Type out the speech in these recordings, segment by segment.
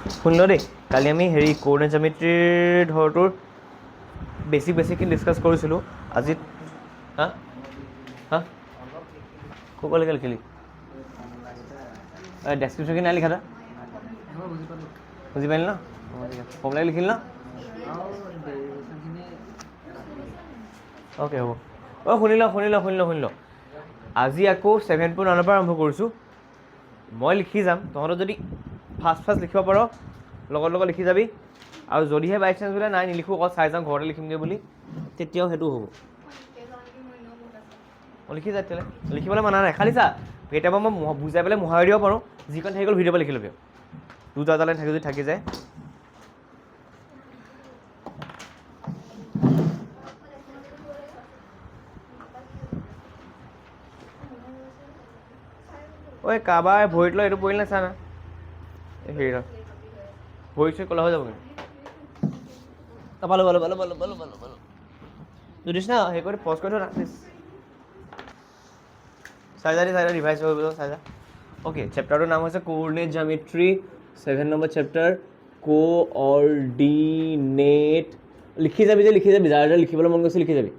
শুনিল দেই, কালি আমি coordinate জ্যামিতিৰ ধৰটোৰ বেছিকখিনি discuss কৰিছিলোঁ। আজি হা হা ক'বলৈ লিখিলি ডেছক্ৰিপশ্যনখিনি নাই লিখা তই? বুজি পালি ন? ফৰ্মুলা লিখিলি ন? অ'কে হ'ব। শুনি ল। আজি আকৌ 7.1 পৰা আৰম্ভ কৰিছোঁ। মই লিখি যাম, তহঁতৰ যদি ফাৰ্ষ্ট লিখিব পাৰ লগত লিখি যাবি, আৰু যদিহে বাই চান্স বোলে নাই নিলিখোঁ অকল চাই যাওঁ ঘৰতে লিখিমগৈ বুলি, তেতিয়াও সেইটো হ'ব। লিখি যা তেতিয়াহ'লে, লিখিবলৈ মানা নাই। খালি চা কেতিয়াবা মই বুজাই পেলাই মোহাৰি দিব পাৰোঁ, যিখন থাকি গ'ল ভিডিঅ' পৰা লিখি ল'বি। দুটা লাইন থাকি যদি থাকি যায়। ঐ কাৰোবাৰ ভৰিত লৈ এইটো পৰিল নাই চা না, হেৰি ভৰি চৰি ক'লা হৈ যাব কিন্তু। পালোঁ যদিছ না হেৰি কৰি পজ কৰি থৈ না প্লিজ। চাই যা ৰিভাইজ হৈ গ'ল চাই যা। অ'কে, চেপ্টাৰটোৰ নাম হৈছে কোঅৰ্ডিনেট জ্যামিতি, 7 নম্বৰ চেপ্টাৰ কোঅৰ্ডিনেট। লিখি যাবি যাৰ লিখিবলৈ মন গৈছে লিখি যাবি।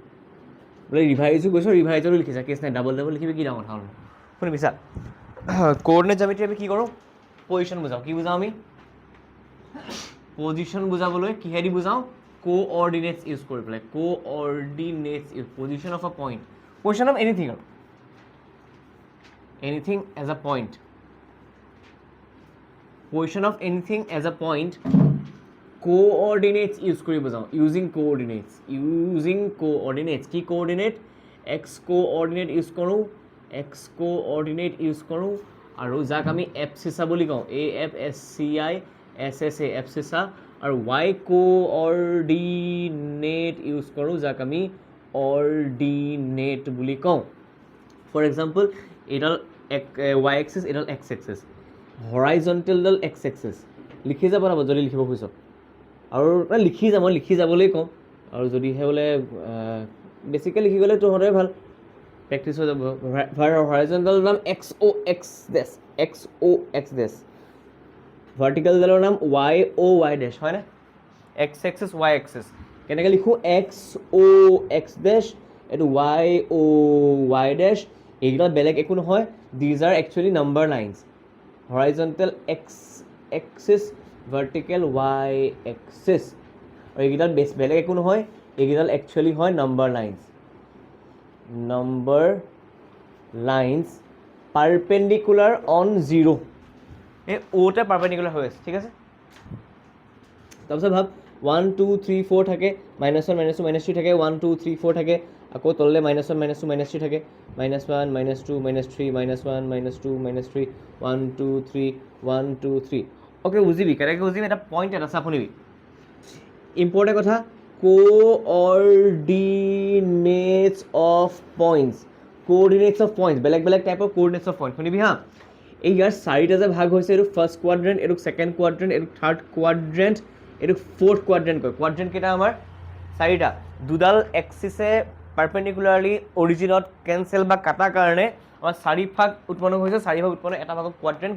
বোলে ৰিভাইজো গৈছ ৰিভাইজৰো লিখি যা, কেছ নাই, ডাবল লিখিবি কি ডাঙৰ কথা হ'ল। শুনিবি চা, কোঅৰ্ডিনেট জ্যামিতি আমি কি কৰোঁ? পজিশ্যন বুজাওঁ। কি বুজাওঁ আমি? পজিশ্যন বুজাবলৈ কিহেদি বুজাওঁ? কোঅৰ্ডিনেটছ ইউজ কৰি পেলাই। Coordinates use, position of a point, position of anything আৰু anything as a point, position of anything as a point, coordinates use কৰি বুজাওঁ। using coordinates কি coordinate? x coordinate use কৰোঁ, আৰু যাক আমি এপচিছা বুলি কওঁ, AFSCISSA এপচিছা, আৰু y coordinate use কৰোঁ যাক আমি অৰ্ডিনেট বুলি কওঁ। ফৰ এক্সাম্পল, এইডাল y এক্সিছ, এইডাল x এক্সিছ, হৰাইজণ্টেলডাল x এক্সিছ। লিখি যাব না যদি লিখিব খুজিছ, আৰু মই লিখি যাবলৈ কওঁ, আৰু যদিহে বোলে বেছিকৈ লিখি গ'লে তহঁতৰে ভাল, প্ৰেক্টিছ হৈ যাব। হৰাইজণ্টেলৰ নাম XOX ডেছ, ভাৰ্টিকেলডালৰ নাম YOY ডেছ, হয়নে? x axis y axis. কেনেকৈ লিখোঁ? XOX ডেছ, এইটো YOY ডেছ। এইকেইটা বেলেগ একো নহয়, these are actually number lines. হৰাইজণ্টেল x axis, vertical y axis, আৰু এইকেইটাত বেলেগ একো নহয়, এইকেইডাল একচুৱেলি হয় নাম্বাৰ লাইনছ পাৰপেণ্ডিকুলাৰ অন 0। এই অ'তে পাৰপেণ্ডিকুলাৰ হৈ আছে, ঠিক আছে। তাৰপিছত ভাব 1 2 3 4 থাকে, -1 -2 -3 থাকে, 1 2 3 4 থাকে, আকৌ তললৈ -1 -2 -3 থাকে, -1 -2 -3 -1 -2 -3 1 2 3 1 2 3। অ'কে, বুজিবি কেনেকৈ বুজিবি? এটা পইণ্ট এটা চা, শুনিবি ইম্পৰ্টেণ্ট কথা। কোঅৰ্ডিনেটছ অফ পইণ্টছ, বেলেগ টাইপৰ কোঅৰ্ডিনেটছ অফ পইণ্ট। শুনিবি হা, এই ইয়াৰ চাৰিটা যে ভাগ হৈছে, এইটো ফাৰ্ষ্ট কোৱাড্ৰেণ্ট, এইটো ছেকেণ্ড কোৱাড্ৰেণ্ট, এইটো থাৰ্ড কোৱাড্ৰেণ্ট, এইটো ফ'ৰ্থ কোৱাড্ৰেণ্ট কয়। কোৱাড্ৰেণ্ট কেইটা আমাৰ চাৰিটা। দুডাল এক্সিছে পাৰপেণ্ডিকুলাৰলি অৰিজিনত কেঞ্চেল বা কাটাৰ কাৰণে আমাৰ চাৰি ভাগ উৎপন্ন হৈছে। চাৰি ভাগ উৎপন্ন, এটা ভাগক কোৱাড্ৰেণ্ট।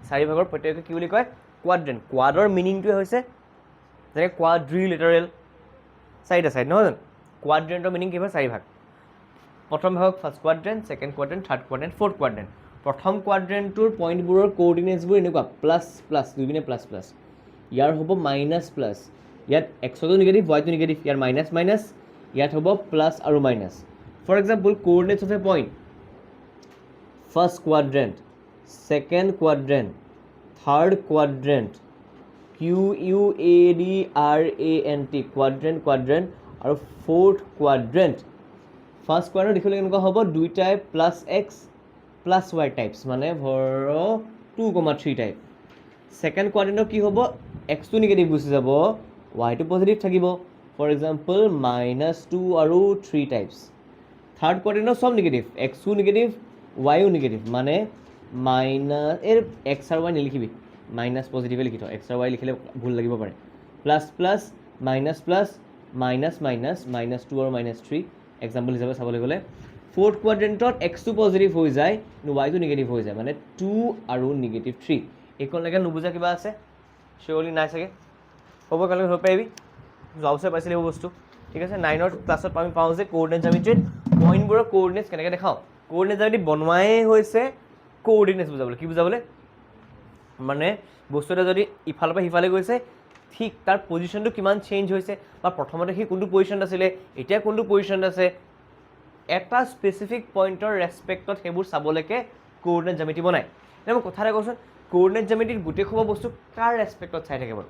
চাৰি ভাগৰ প্ৰত্যেককে কি বুলি কয়? কোৱাড্ৰেণ্ট। কোৱাডৰ মিনিংটোৱে হৈছে যেনেকৈ কোৱাড্ৰিলেটাৰেল, চাৰিটা চাইড, নহয় জানো? কোৱাড্ৰেণ্টৰ মিনিং কি হয়? চাৰি ভাগ। প্ৰথম ভাগক first quadrant, second quadrant, third quadrant, fourth quadrant. প্ৰথম কোৱাড্ৰেণ্টটোৰ পইণ্টবোৰৰ কোঅৰ্ডিনেটছবোৰ এনেকুৱা, প্লাছ দুইপিনে প্লাছ। ইয়াৰ হ'ব -প্লাছ, ইয়াত এক্সটো নিগেটিভ, ৱাইটো নিগেটিভ, ইয়াৰ মাইনাছ, ইয়াত হ'ব প্লাছ আৰু minus. For example, কোঅৰ্ডিনেটছ of a point, first quadrant, second quadrant, third quadrant, QUADRANT, quadrant, আৰু ফ'ৰ্থ কোৱাড্ৰেণ্ট। ফাৰ্ষ্ট কোৱাড্ৰেণ্ট দেখিবলৈ কেনেকুৱা হ'ব? দুইটাই +x +y টাইপছ, মানে ধৰ 2,3 টাইপ। ছেকেণ্ড কোৱাড্ৰেণ্টৰ কি হ'ব? এক্সটো নিগেটিভ গুচি যাব, ৱাইটো পজিটিভ থাকিব। ফৰ এক্সাম্পল, -2 আৰু 3 টাইপছ। থাৰ্ড কোৱাড্ৰেণ্টৰ চব নিগেটিভ, এক্সো নিগেটিভ, ৱাইও নিগেটিভ, মানে এই এক্স আৰু ৱাই নিলিখিবি, মাইনাছ পজিটিভে লিখি থওঁ, এক্স আৰু ৱাই লিখিলে ভুল লাগিব পাৰে। প্লাছ, মাইনাছ, -2 আৰু -3 এক্সাম্পল হিচাপে চাবলৈ গ'লে। ফ'ৰ্থ কোৱাড্ৰেণ্টত এক্সটো পজিটিভ হৈ যায়, কিন্তু ৱাইটো নিগেটিভ হৈ যায়, মানে 2 আৰু -3। এইকণলৈকে নুবুজা কিবা আছে চিয়ৰলি নাই চাগে হ'ব একেলগে ধৰিব পাৰিবি যোৱা বছৰ পাইছিলে এইবোৰ বস্তু ঠিক আছে 9ৰ ক্লাছত আমি পাওঁ যে কোঅৰ্ডিনেট জ্যামিতিত পইণ্টবোৰৰ কোঅৰ্ডিনেটছ কেনেকৈ দেখাওঁ কোঅৰ্ডিনেট জ্যামিতি বনোৱাই হৈছে কোঅৰ্ডিনেটছ বুজাবলৈ কি বুজাবলৈ মানে বস্তু এটা যদি ইফালৰ পৰা সিফালে গৈছে ঠিক তাৰ পজিশ্যনটো কিমান চেঞ্জ হৈছে বা প্ৰথমতে সি কোনটো পজিশ্যনত আছিলে এতিয়া কোনটো পজিশ্যনত আছে এটা স্পেচিফিক পইণ্টৰ ৰেচপেক্টত সেইবোৰ চাবলৈকে কোঅৰ্ডিনেট জ্যামিতি বনায় এতিয়া মই কথা এটা কৈছোঁ কোঅৰ্ডিনেট জ্যামিতিত গোটেই সোপা বস্তু কাৰ ৰেচপেক্টত চাই থাকে বাৰু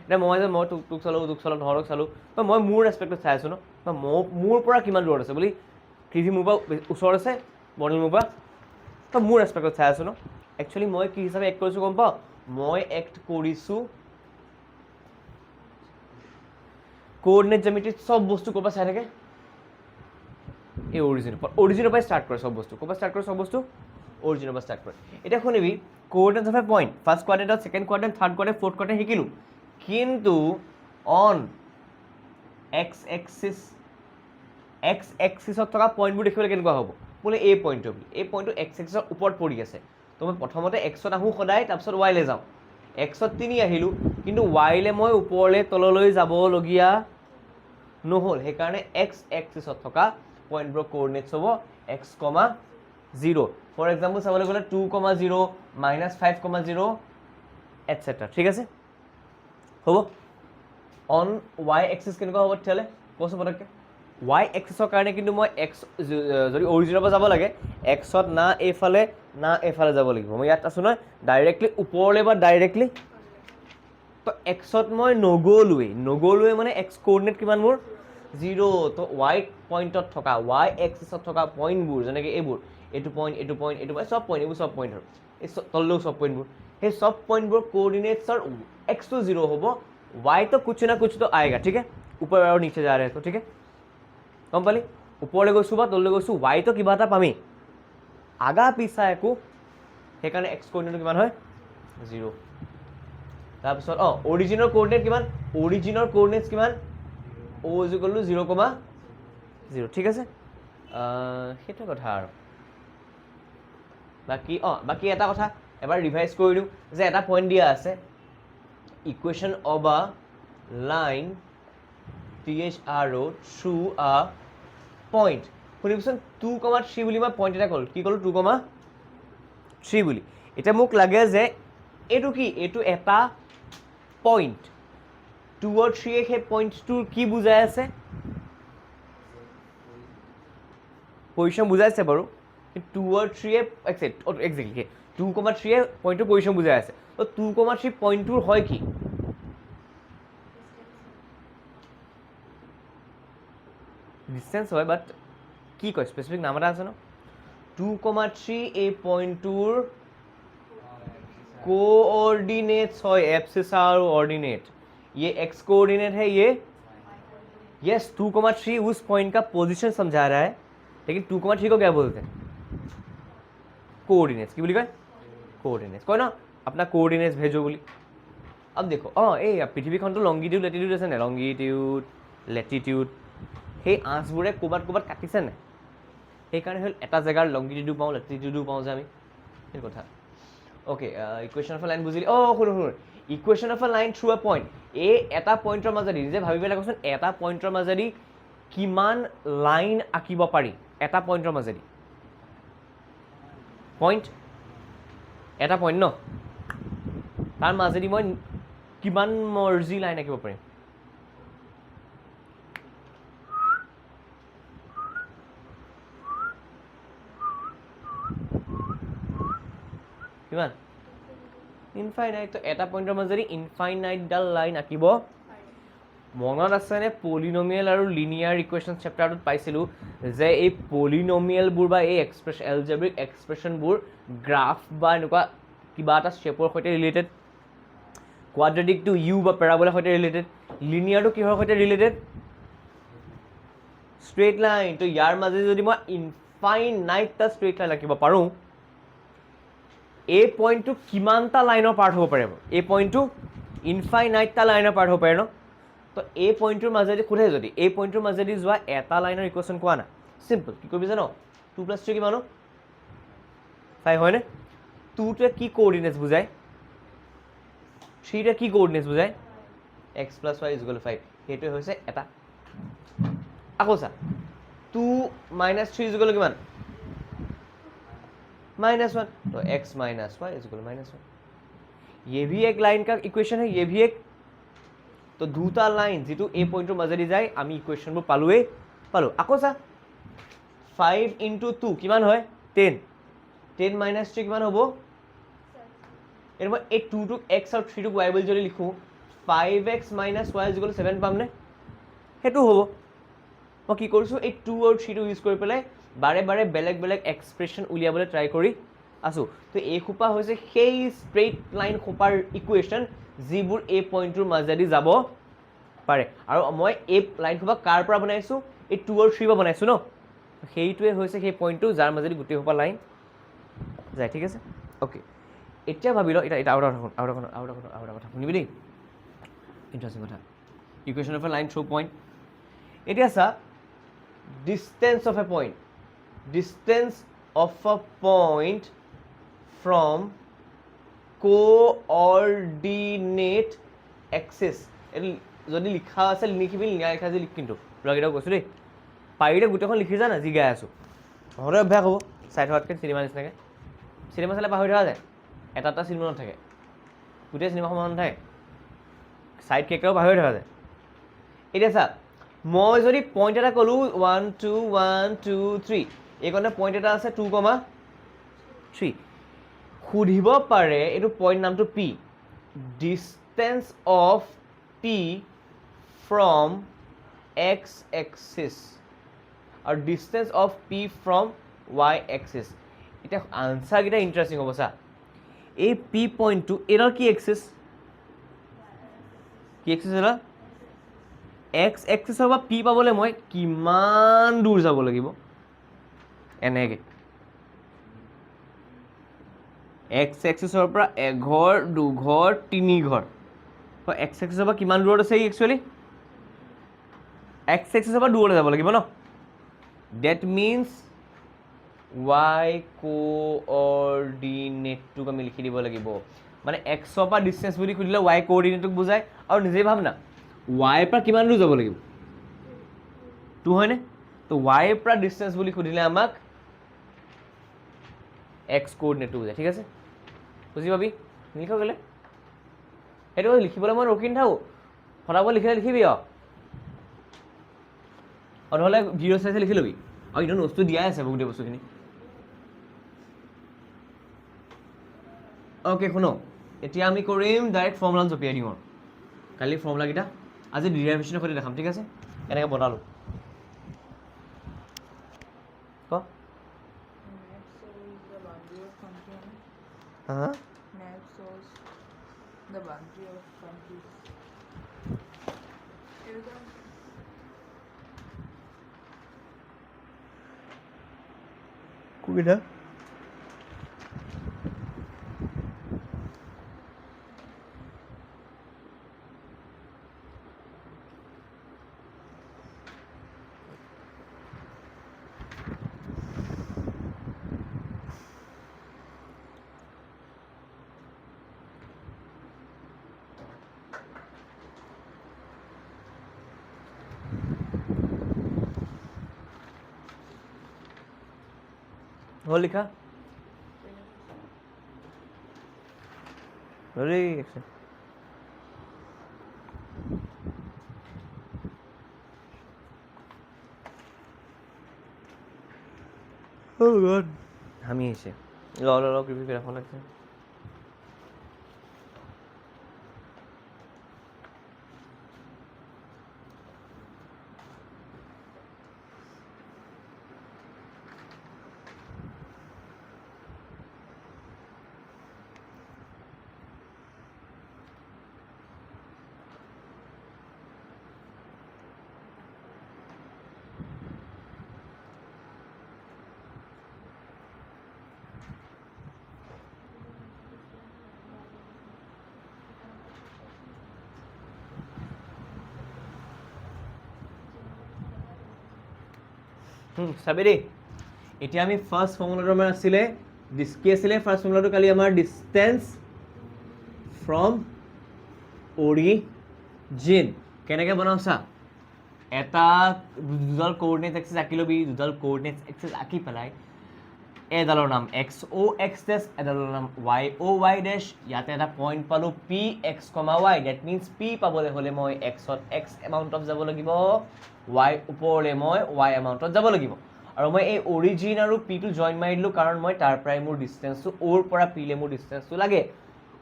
এতিয়া মই তোক চালোঁ তহঁতক চালোঁ বা মই মোৰ ৰেচপেক্টত চাই আছোঁ ন বা মোৰ পৰা কিমান দূৰত আছে বুলি কৃষি মোৰ পৰা ওচৰত আছে বৰ্ণিল মোৰ পৰা তো মোৰ ৰেচপেক্টত চাই আছোঁ ন একচুৱেলি মই কি হিচাপে এক্ট কৰিছোঁ গম পাওঁ মই এক্ট কৰিছোঁ কোঅৰ্ডিনেট জ্যামিতিত চব বস্তু ক'ৰ পৰা চাই থাকে এই অৰিজিনৰ পৰাই ষ্টাৰ্ট কৰে চব বস্তু ক'ৰ পৰা ষ্টাৰ্ট কৰে চব বস্তু অৰিজিনৰ পৰা ষ্টাৰ্ট কৰে এতিয়া শুনিবি coordinates of a point first কোৱাড্ৰেণ্টত second quadrant third quadrant fourth quadrant শিকিলোঁ কিন্তু অন এক্স এক্সিছত থকা পইণ্টবোৰ দেখিবলৈ কেনেকুৱা হ'ব বোলে এই পইণ্টটো এক্স এক্সিছৰ ওপৰত পৰি আছে তো মই প্ৰথমতে এক্সত আহোঁ সদায় তাৰপিছত ৱাইলৈ যাওঁ এক্সত 3 আহিলোঁ কিন্তু ৱাইলৈ মই ওপৰলৈ তললৈ যাবলগীয়া নহ'ল সেইকাৰণে এক্স এক্সিছত থকা পইণ্টবোৰৰ কোঅৰ্ডিনেটছ হ'ব এক্স কমা 0 ফৰ এক্সাম্পল চাবলৈ গ'লে 2,0 -5,0 এটচেট্ৰা ঠিক আছে হ'ব অন ৱাই এক্সিছ কেনেকুৱা হ'ব তেতিয়াহ'লে কৈছোঁ পটককৈ ৱাই এক্সিছৰ কাৰণে কিন্তু মই এক্স যদি অৰিজিনৰ পৰা যাব লাগে এক্সত না এইফালে যাব লাগিব মই ইয়াত আছোঁ নহয় ডাইৰেক্টলি ওপৰলৈ বা ডাইৰেক্টলি তো এক্সত মই নগ'লোৱে মানে এক্স কোঅৰ্ডিনেট কিমান মোৰ 0 তো ৱাই পইণ্টত থকা ৱাই এক্সিছত থকা পইণ্টবোৰ যেনেকৈ এইটো পইণ্ট চব পইণ্ট এইবোৰ চব পইণ্ট আৰু এই তললৈও চব পইণ্টবোৰ সেই চব পইণ্টবোৰ কোঅৰ্ডিনেটছৰ एक्स तो 0 होगा y तो कुछ ना कुछ तो आएगा ठीक है ऊपर और नीचे जा रहे हैं तो ठीक है गम पाली ऊपर गई बा तल गई y तो क्या এটা পামি আগা পিছা একো সেইকাৰণে x কোঅৰ্ডিনেট কিমান হয় 0 তাৰপিছত অৰিজিনৰ কোঅৰ্ডিনেট কিমান অৰিজিনৰ কোঅৰ্ডিনেটছ কিমান o = 0,0 ঠিক আছে সেইটো কথা আৰু বাকি এটা কথা এবাৰ ৰিভাইজ কৰি দিওঁ যে এটা পইণ্ট দিয়া আছে equation of a line th arrow through a point শুনিবচোন 2,3 বুলি মই পইণ্ট এটা ক'লো কি ক'লো 2,3 বুলি এতিয়া মোক লাগে যে এইটো কি এইটো এটা পইণ্ট 2 আৰু 3 সেই পইণ্টটোৰ কি বুজাই আছে পজিশ্যন বুজাইছে বাৰু 2 আৰু 3 এক্সেক্টলি 2,3 পইণ্টটোৰ পজিশ্যন বুজাই আছে তো 2,3 পইণ্টটোৰ হয় কি ডিষ্টেন্স হয় বাট কি কয় স্পেচিফিক নাম এটা আছে ন 2,3 এই পইণ্টটোৰ कोऑर्डिनेट्स হয় एब्सिस और ऑर्डिनेट ये एक्स कोऑर्डिनेट है ये यस 2,3 उस पॉइंट का पोजीशन समझा रहा है लेकिन 2,3 को क्या बोलते हैं कोऑर्डिनेट्स की बोली कहे कोऑर्डिनेट्स कोई ना अपना कोऑर्डिनेट्स भेजो बोली अब देखो ए पृथ्वीखन तो लंगिट्यूड लैटिट्यूड আছে না লংগিটিউড ল্যাটিটিউড সেই আঁচবোৰে ক'বাত কাটিছে না সেইকাৰণে হ'ল এটা জেগাৰ লংগিটিউডো পাওঁ ল্যাটিটিউডো পাওঁ যে আমি এই কথা okay equation of a line बुझिली शुन equation of a line through a point एटा पॉइंटर मजेदी जे भाबि पेला कसन एटा पॉइंटर मजेदी किमान लाइन आकिब पारि एटा पॉइंटर मजेदी पॉइंट एटा पॉइंट न तार मजेदी मैं किमान मर्जी लाइन आकिब पारिम কিমান ইনফাইনাইট তো এটা পইণ্টৰ মাজেদি ইনফাইনাইট ডাল লাইন আঁকিব মনত আছেনে পলিনমিয়েল আৰু লিনিয়াৰ ইকুৱেশ্যন চেপ্টাৰটোত পাইছিলোঁ যে এই পলিনমিয়েলবোৰ বা এই এলজেব্ৰিক এক্সপ্ৰেশ্যনবোৰ গ্ৰাফ বা এনেকুৱা কিবা এটা শ্বেপৰ সৈতে ৰিলেটেড কোৱাড্ৰেটিকটো ইউ বা পেৰাবোলাৰ সৈতে ৰিলেটেড লিনিয়াৰটো কিহৰ সৈতে ৰিলেটেড ষ্ট্ৰেইট লাইন তো ইয়াৰ মাজেদি যদি মই ইনফাইনাইটটা ষ্ট্ৰেইট লাইন আঁকিব পাৰোঁ এই পইণ্টটো কিমানটা লাইনৰ পাৰ্ট হ'ব পাৰে এই পইণ্টটো ইনফাইনাইটটা লাইনৰ পাৰ্ট হ'ব পাৰে ন তো এই পইণ্টটোৰ মাজেদি সোধে যদি এই পইণ্টটোৰ মাজেদি যোৱা এটা লাইনৰ ইকুৱেশ্যন কোৱা না চিম্পল কি কৰিবি জানো 2 + 3 কিমান 5 হয়নে 2টোৱে কি কোঅৰ্ডিনেটছ বুজায় 3 টা কি কোঅৰ্ডিনেটছ বুজায় x + y = 5 সেইটো হৈছে এটা আকৌ চা 2 - 3 = কিমান -1 तो x - y = -1 ये भी एक लाइन का इक्वेशन है ये भी एक तो দুটা লাইন যেটো এই পইণ্টৰ মাজেদি যায় আমি ইকুৱেশ্যনবোৰ পালো আকৌ চা 5 * 2 কিমান হয় 10 10 - 3 কিমান হ'ব এর মই এই 2 টুক x আৰু 3 টুক y বুলি যদি লিখো 5x - y = 7 পামনে হেতু হ'ব মই কি কৰিছো এই 2 আৰু 3 টো ইউজ কৰি পেলাই বাৰে বাৰে বেলেগ বেলেগ এক্সপ্ৰেছন উলিয়াবলৈ ট্ৰাই কৰি আছো তো এই খোপা হৈছে সেই ষ্ট্ৰেইট লাইন খোপাৰ ইকুৱেশ্যন যিবোৰ এই পইণ্টৰ মাজেদি যাব পাৰে আৰু মই এই লাইন খোপা কাৰ পৰা বনাইছো এই 2 আৰু 3 পৰা বনাইছো ন সেইটোৱে হৈছে সেই পইণ্টটো যাৰ মাজেদি গোটেই খোপা লাইন যায় ঠিক আছে ওকে এতিয়া ভাবি ল এটা আউট কথা শুনিবি দেই ইণ্টাৰেষ্টিং কথা equation of A line through point এতিয়া চা distance of a point from coordinate axis এটো যদি লিখা আছে লিখিবি লিখা আছে লিখ কিন্তু লগেটাও কৈছো দেই পাৰিলে গোটেইখন লিখি যা না যি গাই আছো নহ'লে অভ্যাস হ'ব চাই থকাতকৈ চিনেমা নিচিনাকৈ চিনেমা চালে পাহৰি থকা যায় এটা চিনেমা নাথাকে গোটেই চিনেমা সমান নাথাকে চাইড কেৰেক্টাৰো পাহৰি থকা যায় এতিয়া চা মই যদি পইণ্ট এটা ক'লো 1 2 1 2 3 এইকণে পইণ্ট এটা আছে 2,3 সুধিব পাৰে এইটো পইণ্ট নামটো p distance of p from x axis আৰু distance of p from y axis এতিয়া আনচাৰকেইটা ইণ্টাৰেষ্টিং হ'ব চা এই p পইণ্টটো এডাল কি এক্সিছ এটা x এক্সিছৰ পৰা p পাবলৈ মই কিমান দূৰ যাব লাগিব এনেকৈ x এক্সিছৰ পৰা এঘৰ দুঘৰ তিনিঘৰ তো x এক্সিছৰ পৰা কিমান দূৰত আছে একচুৱেলি x এক্সিছৰ পৰা দূৰলৈ যাব লাগিব ন ডেট মিনছ y কোঅৰ্ডিনেটটোক আমি লিখি দিব লাগিব মানে এক্সৰ পৰা ডিষ্টেঞ্চ বুলি সুধিলে y কোঅৰ্ডিনেটটোক বুজায় আৰু নিজেই ভাব না y পৰা কিমান দূৰ যাব লাগিব 2 হয়নে তো y পৰা ডিষ্টেঞ্চ বুলি সুধিলে আমাক x কোঅৰ্ডিনেটটো বুজায় ঠিক আছে বুজি পাবি লিখ গ'লে সেইটো লিখিবলৈ মই ৰখি নাথাকোঁ ফটাফট লিখিলে লিখিবি আৰু নহ'লে ভিডিঅ' চাইছে লিখি ল'বি আৰু ইটো নোটছটো দিয়াই আছে গোটেই বস্তুখিনি অ'কে শুনো এতিয়া আমি কৰিম ডাইৰেক্ট ফৰ্মুলা জপিয়াই দিওঁ আৰু কালি ফৰ্মুলাকেইটা আজি ডিৰাইভেশ্যনৰ সৈতে দেখাম ঠিক আছে এনেকৈ বনালোঁ ক হা the boundary of countries. Kuda. हो लिखा अरे oh god हम ही से लो कृपया रखो लगता है সাবেৰে এতিয়া আমি ফাৰ্স্ট ফৰ্মুলাটো আমাৰ আছিলে কি আছিলে ফাৰ্স্ট ফৰ্মুলাটো কালি আমাৰ ডিসটেন্স ফ্ৰম অৰিজিন কেনেকৈ বনাওঁ চা এটা দুডাল কোঅৰ্ডিনেট এক্সিছ আঁকি ল'বি দুডাল কোঅৰ্ডিনেট এক্সিছ আঁকি পেলাই এডালৰ নাম এক্স অ' এক্স ডেছ এডালৰ নাম ৱাই অ' ৱাই ডেছ ইয়াতে এটা পইণ্ট পালোঁ P x comma Y that means P পাবলৈ হ'লে মই এক্সত এক্স এমাউণ্টত যাব লাগিব ৱাই ওপৰলৈ মই ৱাই এমাউণ্টত যাব লাগিব আৰু মই এই অৰিজিন আৰু পিটো জইন মাৰি দিলোঁ কাৰণ মই তাৰ পৰাই মোৰ ডিষ্টেঞ্চটো অ'ৰ পৰা পিলৈ মোৰ ডিষ্টেঞ্চটো লাগে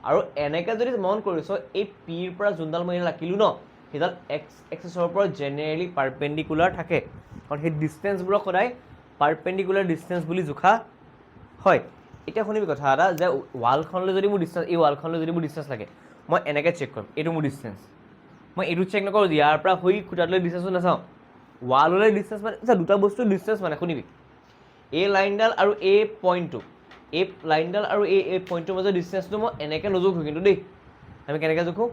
আৰু এনেকৈ যদি মন কৰিছোঁ এই পিৰ পৰা যোনডাল মই ৰাখিলোঁ ন সেইডাল এক্স এক্সিছৰ পৰা জেনেৰেলি পাৰপেণ্ডিকুলাৰ থাকে কাৰণ সেই ডিষ্টেঞ্চবোৰক সদায় পাৰপেণ্ডিকুলাৰ ডিষ্টেঞ্চ বুলি জোখা হয় এতিয়া শুনিবি কথা এটা যে ৱালখনলৈ যদি মোৰ ডিষ্টেঞ্চ এই ৱালখনলৈ যদি মোৰ ডিষ্টেঞ্চ লাগে মই এনেকৈ চেক কৰিম এইটো মোৰ ডিষ্টেঞ্চ মই এইটো চেক নকৰোঁ ইয়াৰ পৰা হৈ খুটাটোলৈ ডিষ্টেঞ্চটো নাচাওঁ ৱাললৈ ডিষ্টেঞ্চ মানে আচ্ছা দুটা বস্তুৰ ডিষ্টেঞ্চ মানে শুনিবি এই লাইনডাল আৰু এই পইণ্টটো এই লাইনডাল আৰু এই পইণ্টটোৰ মাজৰ ডিষ্টেঞ্চটো মই এনেকৈ নজোখোঁ কিন্তু দেই আমি কেনেকৈ জোখোঁ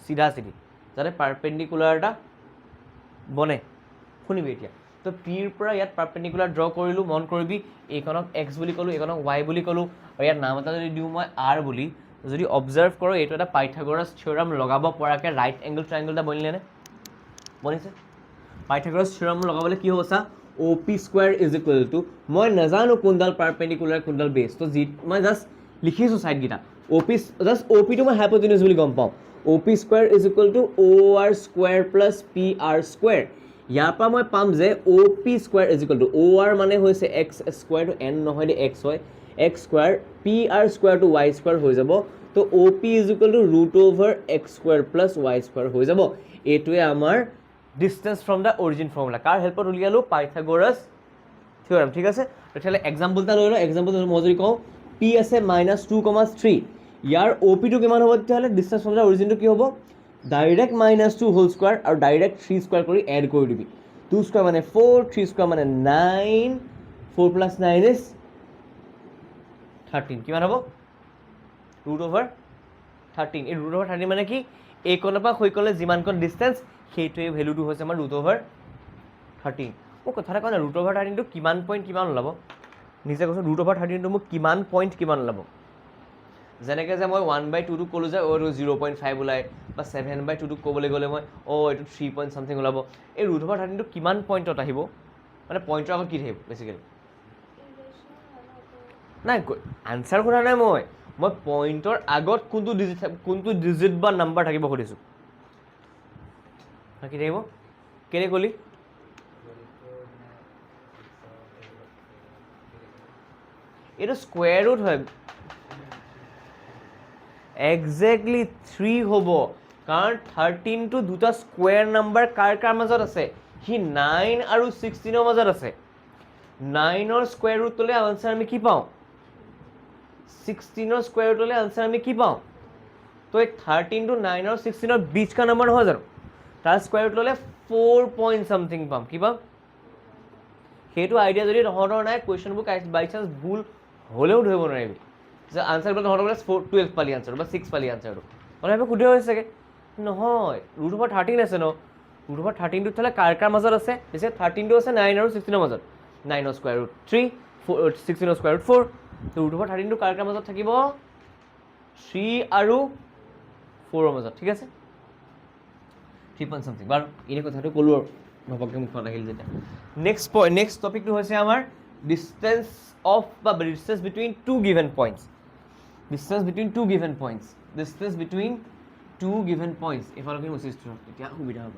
চিধা চিধি যাতে পাৰপেণ্ডিকুলাৰ এটা বনে শুনিবি এতিয়া তো পিৰ পৰা ইয়াত পাৰপেণ্ডিকুলাৰ ড্ৰ কৰিলোঁ মন কৰিবি এইখনক এক্স বুলি ক'লোঁ এইখনক ৱাই বুলি ক'লোঁ আৰু ইয়াত নাম এটা যদি দিওঁ মই আৰ বুলি যদি অবজাৰ্ভ কৰোঁ এইটো এটা পাইথাগোৰাছ থিয়ৰাম লগাব পৰাকৈ ৰাইট এংগল ট্ৰাইংগল এটা বনিলেনে বনিছে পাইথাগোৰাছ থিয়ৰাম লগাবলৈ কি হ'ব চা O' P square is equal to মই নাজানো কোনডাল পাৰপেণ্ডিকুলাৰ কোনডাল বেছ তো যি মই জাষ্ট লিখিছোঁ ছাইডকেইটা অ' পি জাষ্ট অ' পিটো মই হাইপ'টেনিউজ বুলি গম পাওঁ O' P square is equal to O' R square plus P R square ইয়াৰ পৰা মই পাম যে O' P square is equal to O' R মানে হৈছে এক্স স্কুৱাৰটো এন নহয় দেই এক্স হয় এক্স স্কুৱাৰ পি আৰ স্কুৱাৰটো ৱাই স্কুৱাৰ হৈ যাব তো O' P is equal to root over x square plus y square হৈ যাব এইটোৱে আমাৰ distance from the origin formula কাৰ হেল্পত উলিয়ালোঁ পাইথাগোৰাছ থিয়ৰাম ঠিক আছে তেতিয়াহ'লে এক্সাম্পল এটা লৈ লওঁ এক্সাম্পল মই যদি কওঁ পি আছে -2,3 ইয়াৰ অ' পিটো কিমান হ'ব তেতিয়াহ'লে ডিষ্টেঞ্চ ফ্ৰম দ্য অৰিজিনটো কি হ'ব ডাইৰেক্ট -2 হোল স্কুৱাৰ আৰু ডাইৰেক্ট 3 স্কুৱাৰ কৰি এড কৰি দিবি 2 স্কুৱাৰ মানে 4 3 স্কুৱাৰ মানে 9 4 + 9 ইজ 13 কিমান হ'ব ৰুট অভাৰ 13 এই ৰুট অভাৰ 13 মানে কি এইকণৰ পৰা সৈকণলৈ যিমানকণ ডিষ্টেঞ্চ সেইটোৱে ভেলুটো হৈছে আমাৰ ৰুট অভাৰ 13 মোক কথা এটা কোৱা নাই ৰুট অভাৰ 13টো কিমান পইণ্ট কিমান ওলাব নিজে কৈছোঁ ৰুট অভাৰ 13টো মোক কিমান পইণ্ট কিমান ওলাব যেনেকৈ যে মই 1/2টো ক'লোঁ যে এইটো 0.5 ওলায় বা 7/2টোক ক'বলৈ গ'লে মই এইটো 3 পইণ্ট চামথিং ওলাব এই ৰুট অভাৰ 13টো কিমান পইণ্টত আহিব মানে পইণ্টৰ আগত কি থাকিব বেছিকেলি নাই আনচাৰ সোধা নাই মই পইণ্টৰ আগত কোনটো ডিজিট বা নাম্বাৰ থাকিব সুধিছোঁ কি থাকিব কেনে ক'লি এইটো স্কুৱেৰ ৰুট হয় একজেক্টলি 3 হ'ব কাৰণ 13টো দুটা স্কুৱেৰ নাম্বাৰ কাৰ মাজত আছে সি 9 আৰু 16ৰ মাজত আছে 9ৰ স্কুৱেৰ ৰুট ল'লে আনচাৰ আমি কি পাওঁ 16ৰ স্কুৱেৰ ৰুট ল'লে আনচাৰ আমি কি পাওঁ তো এই 13টো 9 আৰু 16ৰ बीच का নম্বৰ নহয় জানো তাৰ স্কুৱেৰ ৰুট ল'লে 4 পইণ্ট চামথিং পাম কি পাম সেইটো আইডিয়া যদি তহঁতৰ নাই কুৱেশ্যনবোৰ বাই চান্স ভুল হ'লেও ধৰিব নোৱাৰিবি যে আনচাৰবিলাক তহঁতৰ বোলে 12 পালি আনচাৰটো বা 6 পালি আনচাৰটো মানে ভাবে শুদ্ধ হৈছে চাগে নহয় ৰুট অভাৰ 13 আছে ন ৰুট অভাৰ 13টো তেতিয়াহ'লে কাৰ মাজত আছে পিছে 13টো আছে 9 আৰু 16ৰ মাজত 9ৰ স্কুৱেৰ ৰুট 3 16ৰ স্কুৱেৰ ৰুট 4 তো ৰুট অভাৰ 13টো কাৰ মাজত থাকিব 3 আৰু 4ৰ মাজত ঠিক আছে 3 পইণ্ট চামথিং বাৰু এনে কথাটো ক'লোঁ আৰু নপককৈ মুখত আহিল যেতিয়া নেক্সট টপিকটো হৈছে আমাৰ ডিষ্টেঞ্চ অফ বা distance between two given points এইফালকে মুচিছোঁ এতিয়া সুবিধা হ'ব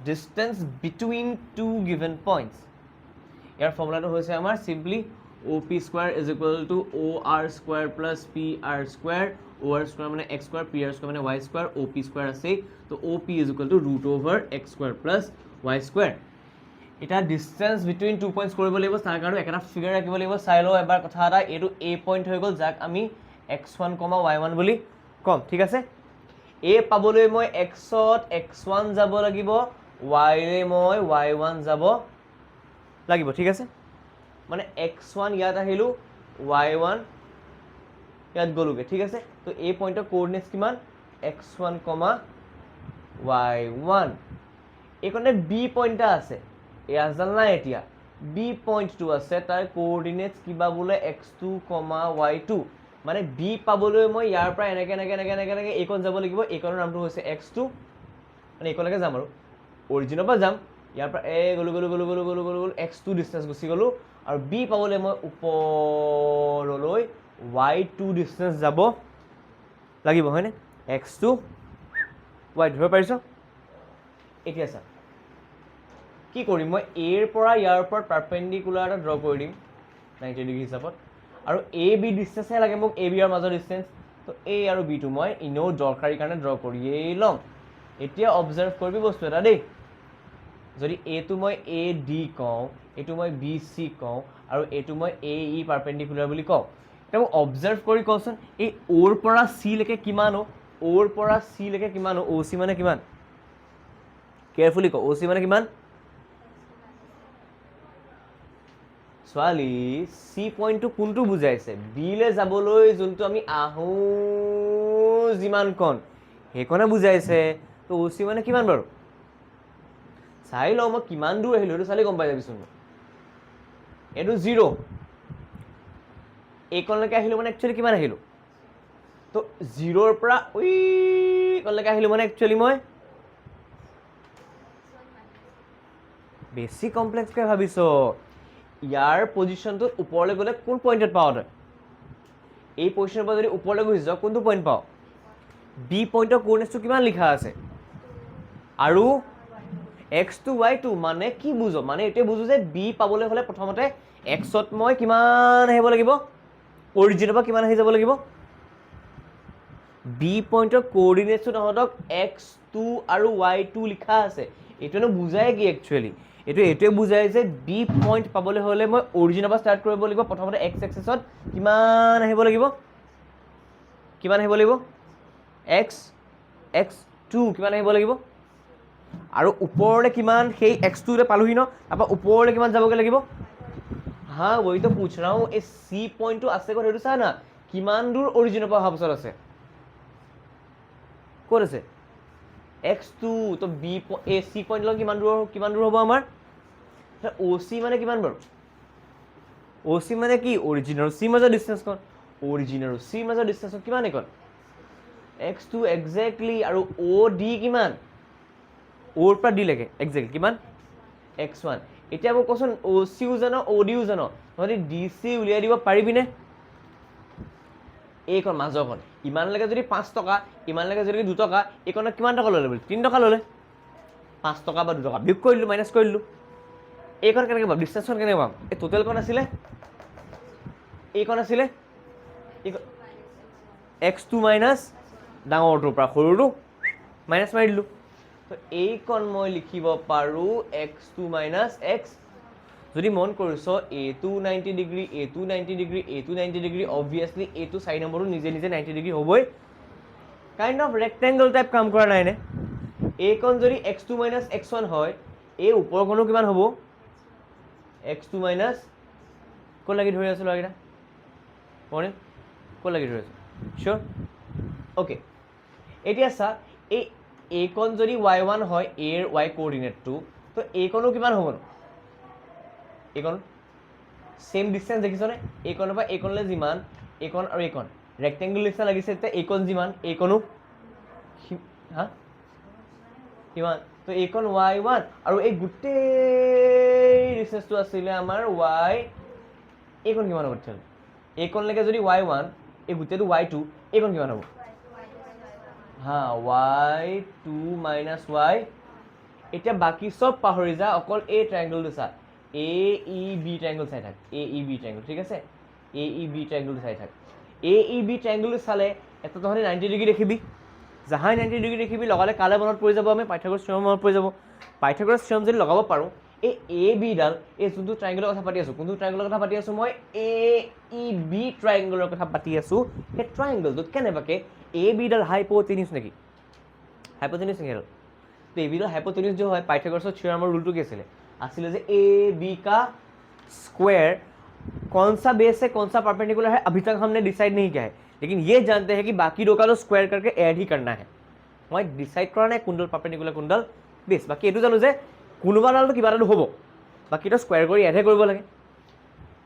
distance between two given points ইয়াৰ ফৰ্মুলাটো হৈছে আমাৰ simply O' P square is equal to O' R square plus P R square O' R square মানে x square P R square মানে y square O' P square আছেই তো O' P is equal to root over x square plus y square এতিয়া distance between 2 points কৰিব লাগিব তাৰ কাৰণে একেটা ফিগাৰ ৰাখিব লাগিব চাই লওঁ এবাৰ কথা এটা এইটো এ পইণ্ট হৈ গ'ল যাক আমি x1, y1 বুলি ক'ম ঠিক আছে এ পাবলৈ মই এক্সত x1 যাব লাগিব ৱাইলৈ মই y1 যাব লাগিব ঠিক আছে মানে x1 ইয়াত আহিলোঁ y1 ইয়াত গ'লোগৈ ঠিক আছে তো এই পইণ্টৰ কোঅৰ্ডিনেটছ কিমান x1, y1 এইকণতে বি পইণ্ট এটা আছে এয়াজাল নাই এতিয়া বি পইণ্টটো আছে তাৰ কোঅৰ্ডিনেটছ কিবা বোলে x2, y2 মানে বি পাবলৈ মই ইয়াৰ পৰা এনেকৈ এনেকৈ এনেকৈ এনেকৈ এনেকৈ এইকণ যাব লাগিব, এইকণৰ নামটো হৈছে x2, মানে এইকণলৈকে যাম আৰু অৰিজিনৰ পৰা যাম, ইয়াৰ পৰা গ'লো x2 ডিষ্টেঞ্চ গুচি গ'লোঁ, আৰু বি পাবলৈ মই ওপৰলৈ y2 ডিষ্টেঞ্চ যাব লাগিব, হয়নে? x2 y ধৰিব পাৰিছ? এতিয়া চা কি কৰিম, মই এৰ পৰা ইয়াৰ ওপৰত পাৰপেণ্ডিকুলাৰ এটা ড্ৰ কৰি দিম 90 ডিগ্ৰী হিচাপত, আৰু এ বি ডিষ্টেঞ্চহে লাগে মোক, এ বি আৰু মাজৰ ডিষ্টেঞ্চ, তো এ আৰু বিটো মই এনেও দৰকাৰী কাৰণে ড্ৰ কৰিয়েই ল'ম। এতিয়া অবজাৰ্ভ কৰিবি বস্তু এটা দেই, যদি এইটো মই এ ডি কওঁ, এইটো মই বি চি কওঁ, আৰু এইটো মই এ ই পাৰপেণ্ডিকুলাৰ বুলি কওঁ, এতিয়া মোক অবজাৰ্ভ কৰি কওঁচোন এই অ'ৰ পৰা চিলৈকে কিমান অ'ৰ পৰা চিলৈকে কিমান অ' চি মানে কিমান? কেয়াৰফুলি কওঁ, অ' চি মানে কিমান? ছোৱালী চি পইণ্টটো কোনটো বুজাইছে? বিলৈ যাবলৈ যোনটো আমি আহোঁ যিমানকণ সেইকণে বুজাইছে, তো অ' চি মানে কিমান বাৰু? চাই লওঁ মই কিমান দূৰ আহিলোঁ, সেইটো চালেই গম পাই যাবিচোন। এইটো 0, এইকণলৈকে আহিলোঁ মানে একচুৱেলি কিমান আহিলোঁ? তো 0ৰ পৰা এইকণলৈকে আহিলোঁ মানে একচুৱেলি মই বেছি কমপ্লেক্সকৈ ভাবিছ। ইয়াৰ পজিশ্যনটোত ওপৰলৈ গ'লে কোন পইণ্টত পাৱ তই? এই পজিশ্যনৰ পৰা যদি ওপৰলৈ গুচি যাওঁ কোনটো পইণ্ট পাৱ? বি পইণ্টৰ কোৰ্ডিনেটছটো কিমান লিখা আছে? আৰু x2 y2 মানে কি বুজো? মানে এইটোৱে বুজো যে বি পাবলৈ হ'লে প্ৰথমতে এক্সত মই কিমান আহিব লাগিব? অৰিজিনৰ পৰা কিমান আহি যাব লাগিব? বি পইণ্টৰ কোৰ্ডিনেটছটো তহঁতক x2 আৰু y2 লিখা আছে, এইটোনো বুজাই কি একচুৱেলি? এইটোৱে বুজাই যে বি পইণ্ট পাবলৈ হ'লে মই অৰিজিনৰ পৰা ষ্টাৰ্ট কৰিব লাগিব, প্ৰথমতে এক্স এক্সিছত কিমান আহিব লাগিব? কিমান আহিব লাগিব? x2 কিমান আহিব লাগিব? আৰু ওপৰলৈ কিমান? সেই x2লে পালোহি ন, তাৰপৰা ওপৰলৈ কিমান যাবগৈ লাগিব? হা वही तो पूछ रहा हूँ, এই চি পইণ্টটো আছে ক'ত সেইটো চা না, কিমান দূৰ অৰিজিনৰ পৰা অহা পাছত আছে? ক'ত আছে? x2, তো বি এ চি পইণ্টলৈ কিমান দূৰ হ'ব আমাৰ? অ' চি মানে কিমান বাৰু? অ' চি মানে কি? অৰিজিন আৰু চি মাজৰ ডিষ্টেঞ্চখন, অৰিজিন আৰু চি মাজৰ ডিষ্টেঞ্চখন কিমান এইকণ? x2 একজেক্টলি, আৰু অ' ডি কিমান? অ'ৰ পৰা ডি লৈকে একজেক্টলি কিমান? x1। এতিয়া মোক কচোন অ' চিও জান অ' ডিও জান, তহঁতি ডি চি উলিয়াই দিব পাৰিবিনে? এইকণ মাজৰখন ইমানলৈকে যদি 5 টকা, ইমানলৈকে যদি 2 টকা, এইকণত কিমান টকা ল'লে বোলে? 3 টকা ল'লে। 5 টকা বা 2 টকা বিয়োগ কৰি দিলোঁ, মাইনাছ কৰি দিলোঁ। এইকণ কেনেকৈ পাম? ডিষ্টেঞ্চখন কেনেকৈ পাম? এই টোটেলকণ আছিলে, এইকণ আছিলে, x2 মাইনাছ ডাঙৰটোৰ পৰা সৰুটো মাইনাছ মাৰি দিলোঁ। তো এইকণ মই লিখিব পাৰোঁ x2 মাইনাছ x। যদি মন কৰিছ এইটো 90 ডিগ্ৰী, এইটো 90 ডিগ্ৰী, এইটো 90 ডিগ্ৰী, অবভিয়াছলি এইটো 4 নম্বৰটো নিজে নিজে 90 ডিগ্ৰী হ'বই। কাইণ্ড অফ ৰেক্টেংগল টাইপ কাম কৰা নাইনে? এইকণ যদি x2 মাইনাছ x1 হয়, এই ওপৰকণো কিমান হ'ব? x2 মাইনাছ, ক'ত লাগি ধৰি আছোঁ ল'ৰাকেইটা? মৰ্ণিং ক'ত লাগি ধৰি আছোঁ? চিয়'ৰ? অ'কে, এতিয়া চা এই এইকণ যদি y1 হয়, এৰ y কোঅৰ্ডিনেটটো, তো এইকণো কিমান হ'ব নো? এইকণ চেম ডিষ্টেঞ্চ দেখিছনে? এইকণৰ পৰা এইকণলৈ যিমান, এইকণ আৰু এইকণ ৰেক্টেংগুল নিচিনা লাগিছে, তেতিয়া এইকণ যিমান এইকণো হা কিমান? তো এইকণ y1 আৰু এই গোটেই ডিষ্টেঞ্চটো আছিলে আমাৰ y, এইকণ কিমান হ'ব তেতিয়াহ'লে? এইকণলৈকে যদি y1, এই গোটেইটো y2, এইকণ কিমান হ'ব? হা y2 মাইনাছ y। এতিয়া বাকী চব পাহৰি যা, অকল এই ট্ৰাইংগলটো চা, এ ই বি ট্ৰাইংগল চাই থাক, এ ই বি ট্ৰাইংগল, ঠিক আছে? এ ই বি ট্ৰাইংগলটো চাই থাক। এ ই বি ট্ৰাইংগলটো চালে এটা তহঁতি 90 ডিগ্ৰী দেখিবি, যাহাই 90 ডিগ্ৰী দেখিবি লগালে কালে মনত পৰি যাব? আমি পাইথাগোৰাছ থিয়ৰম মনত পৰি যাব। পাইথাগোৰাছ থিয়ৰম যদি লগাব পাৰোঁ, এই এ বিডাল, এই যোনটো ট্ৰাইংগলৰ কথা পাতি আছোঁ, কোনটো ট্ৰাইংগলৰ কথা পাতি আছোঁ মই? এ ই বি ট্ৰাইংগলৰ কথা পাতি আছোঁ। সেই ট্ৰাইংগলটোত কেনেবাকৈ এ বিডাল হাইপ'টেনিউছ নেকি? হাইপ'টেনিউছ নেকি সেইটো? তো এ বিডাল হাইপ'টেনিউছ যে হয়, পাইথাগোৰাছৰ থিয়ৰমৰ ৰুলটো কি আছিলে যে ए बी का स्क्वायर कौन सा बेस है, कौन सा परपेंडिकुलर है, अभी तक हमने डिसाइड नहीं किया है, लेकिन ये जानते हैं कि बाकी दो का तो स्क्वायर करके ऐड ही करना है। मैं डिसाइड কৰা নাই কোনডাল পাৰপেণ্ডিকুলাৰ কোনডাল বেছ, বাকী এইটো জানো যে কোনোবাডালটো কিবা এটাটো হ'ব, বাকী এটা স্কুৱেৰ কৰি এডহে কৰিব লাগে।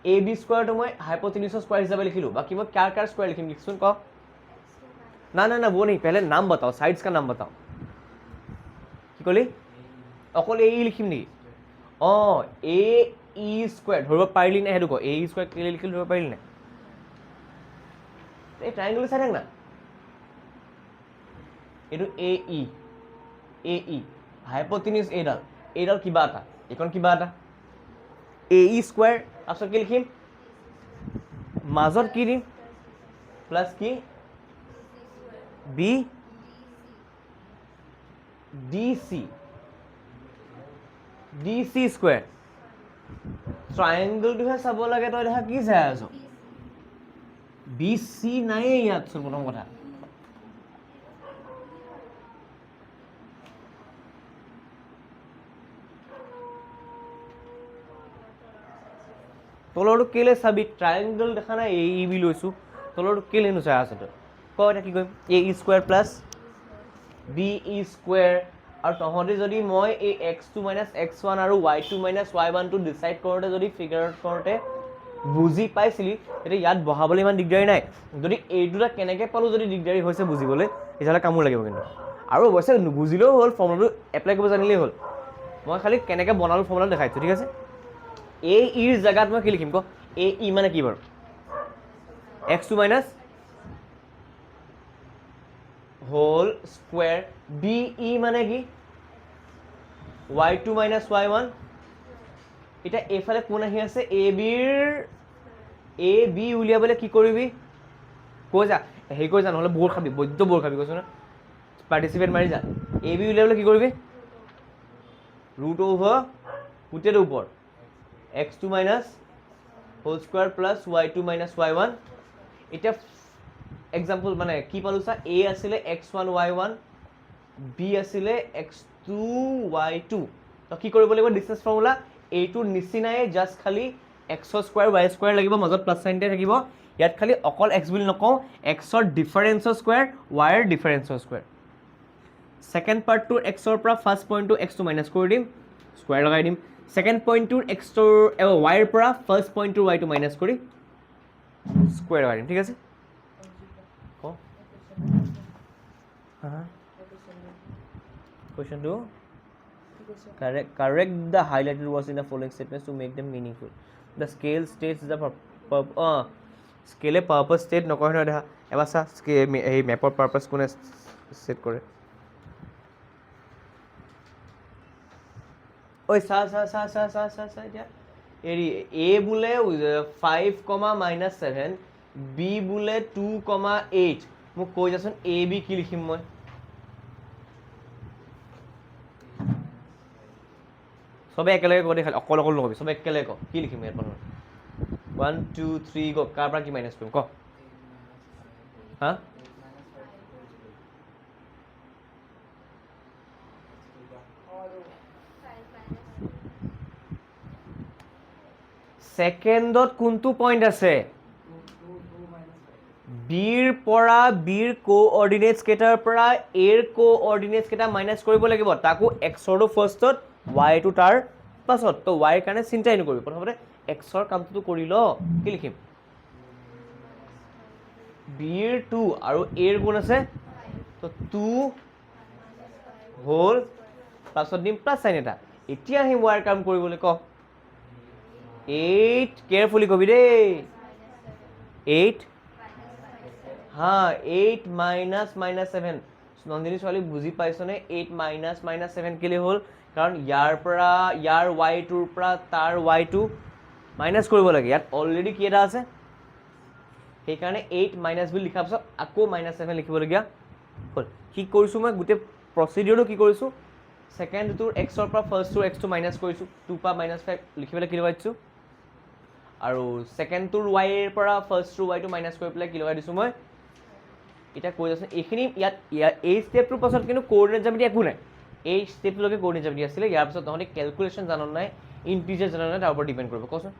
এ বি স্কোৱাৰটো মই হাইপোটেনিউছৰ স্কোৱাৰ হিচাপে লিখিলোঁ বাকী মই কাৰ স্কোৱাৰ লিখিম লিখচোন ক না না না वो नहीं पहले नाम बताओ साइड्स का नाम बताओ কি কলি অকল এ লিখিম নেকি অঁ এ ই স্কোৱাৰ ধৰিব পাৰিলি নাই সেইটো ক এ ই স্কোৱাৰ কেলৈ লিখিলোঁ ধৰিব পাৰিলি নাই এই ট্ৰাইংগল চাই থাক না এইটো এ ই হাইপোটেনিউছ এইডাল কিবা এটা এইখন কিবা এটা এ ই স্কোৱাৰ তাৰপিছত কি লিখিম মাজত কি দিম প্লাছ কি বি ডি চি স্কোৱাৰ ট্ৰাইংগলটোহে চাব লাগে তই দেখা কি চাই আছ বি চি নাইয়ে ইয়াতচোন প্ৰথম কথা তলৰটো কেলে চাবি ট্ৰাইংগল দেখা নাই এ ই বি লৈছোঁ তলৰটো কেলে নোচাই আছে তই ক এতিয়া কি কৰিম A E square plus B E square আৰু তহঁতে যদি মই এই x2 মাইনাছ x1 আৰু y2 মাইনাছ y1টো ডিচাইড কৰোঁতে যদি ফিগাৰ আউট কৰোঁতে বুজি পাইছিলি এতিয়া ইয়াত বহাবলৈ ইমান দিগদাৰী নাই যদি এই দুটা কেনেকৈ পালোঁ যদি দিগদাৰী হৈছে বুজিবলৈ তেতিয়াহ'লে কামো লাগিব কিন্তু আৰু অৱশ্যে নুবুজিলেও হ'ল ফৰ্মুলাটো এপ্লাই কৰিব জানিলেই হ'ল মই খালি কেনেকৈ বনালোঁ ফৰ্মুলাটো দেখাইছোঁ ঠিক আছে এ ইৰ জেগাত মই কি লিখিম ক এ ই মানে কি বাৰু x2 মাইনাছ হোল স্কোৱাৰ বি ই মানে কি y2 মাইনাছ y1 এতিয়া এইফালে কোন আহি আছে এ বি উলিয়াবলৈ কি কৰিবি কৈ যা হেৰি কৰি যা নহ'লে ব'ৰ খাবি বৈদ্য ব'ৰ খাবি কৈছোঁ না পাৰ্টিচিপেট মাৰি যা এ বি উলিয়াবলৈ কি কৰিবি ৰুট অভাৰ গোটেইটো ওপৰত x2 minus whole square plus y2 minus y1 এতিয়া এক্সাম্পল মানে কি পালোঁ চা এ আছিলে x1 y1 বি আছিলে x2 y2 তো কি কৰিব লাগিব ডিষ্টেঞ্চ ফৰ্মুলা এইটোৰ নিচিনাই জাষ্ট খালি এক্সৰ স্কোৱাৰ ৱাই স্কোৱাৰ লাগিব মাজত প্লাছ চাইন এটা থাকিব ইয়াত খালি অকল এক্স বুলি নকওঁ এক্সৰ ডিফাৰেঞ্চৰ স্কোৱাৰ ৱাইৰ ডিফাৰেঞ্চৰ স্কোৱাৰ ছেকেণ্ড পাৰ্টটোৰ এক্সৰ পৰা ফাৰ্ষ্ট পইণ্টটো এক্সটো মাইনাছ কৰি দিম স্কোৱাৰ লগাই দিম ছেকেণ্ড পইণ্টটোৰ এক্সটোৰ ৱাইৰ পৰা ফাৰ্ষ্ট পইণ্টটোৰ ৱাইটো মাইনাছ কৰি স্কোৱাৰ লগাই দিম ঠিক আছে Question 2. Correct the highlighted words in the following statements to make them meaningful. The scale states the scale purpose state নকয় নহয় দেখা এবাৰ চা এই মেপৰ পাৰ্পাছ কোনে ছেট কৰে ঐ চা এতিয়া হেৰি এ বোলে 5,-7 বি বোলে 2,8 মোক কৈ যাচোন এ বি কি লিখিম মই সবে একেলগে কৈ দেখালি অকল নকবি সবে একেলগে ক কি লিখিম ইয়াত প্ৰথমে 1 2 3 ক কাৰ পৰা কি মাইনাছ কৰিম ক হা ছেকেণ্ডত কোনটো পইণ্ট আছে বিৰ পৰা বিৰ কোঅৰ্ডিনেটছ কেইটাৰ পৰা এৰ কোঅৰ্ডিনেটছ কেইটা মাইনাছ কৰিব লাগিব তাকো এক্সৰটো ফাৰ্ষ্টত ৱাইটো তাৰ পাছত তো ৱাইৰ কাৰণে চিন্তাই নকৰিবি প্ৰথমতে এক্সৰ কামটো কৰি ল কি লিখিম বিৰ 2 আৰু এৰ গুণ আছে তো 2 হোল পাছত দিম প্লাছ চাইন এটা এতিয়া আহিম ৱাইৰ কাম কৰিবলৈ ক 8 কেয়াৰফুলি কবি দেই 8 হা 8 মাইনাছ 7 নন্দিনী ছোৱালী বুজি পাইছনে 8 মাইনাছ 7 কেলে হ'ল কাৰণ ইয়াৰ পৰা ইয়াৰ y2ৰ পৰা তাৰ y2 মাইনাছ কৰিব লাগে ইয়াত অলৰেডি কি এটা আছে সেইকাৰণে 8 মাইনাছ বুলি লিখাৰ পিছত আকৌ -7 লিখিবলগীয়া হ'ল কি কৰিছোঁ মই গোটেই প্ৰচিডিউৰটো কি কৰিছোঁ ছেকেণ্ডটোৰ এক্সৰ পৰা ফাৰ্ষ্টটোৰ এক্সটো মাইনাছ কৰিছোঁ 2 পৰা -5 লিখিবলৈ কি লগাই দিছোঁ আৰু ছেকেণ্ডটোৰ ৱাইৰ পৰা ফাৰ্ষ্টটোৰ ৱাইটো মাইনাছ কৰি পেলাই কি লগাই দিছোঁ মই এতিয়া কৈ আছোঁ এইখিনি ইয়াত এই ষ্টেপটোৰ পাছত কিন্তু কোঅৰ্ডিনেট জ্যামিতি একো নাই এই ষ্টেপলৈকে কোঅৰ্ডিনেট জ্যামিতি আছিলে ইয়াৰ পিছত তহঁতি কেলকুলেশ্যন জান নাই ইণ্টিজাৰ জান নাই তাৰ ওপৰত ডিপেণ্ড কৰিব কচোন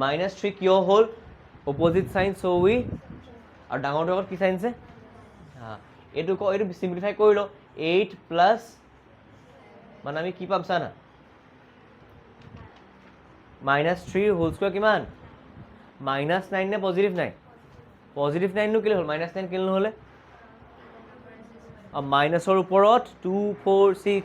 -3 কিয় হ'ল অপজিট চাইন চ' উই আৰু ডাঙৰটোৰ আগত কি চাইন আছে হা এইটো চিম্পলিফাই কৰি ল 8 প্লাছ মানে আমি কি পাম চা না -3 হোল স্কোয়াৰ কিমান -9 নে পজিটিভ 9 পজিটিভ 9 নো কেলে হ'ল -9 কেলে নহ'লে মাইনাছৰ ওপৰত 2 4 6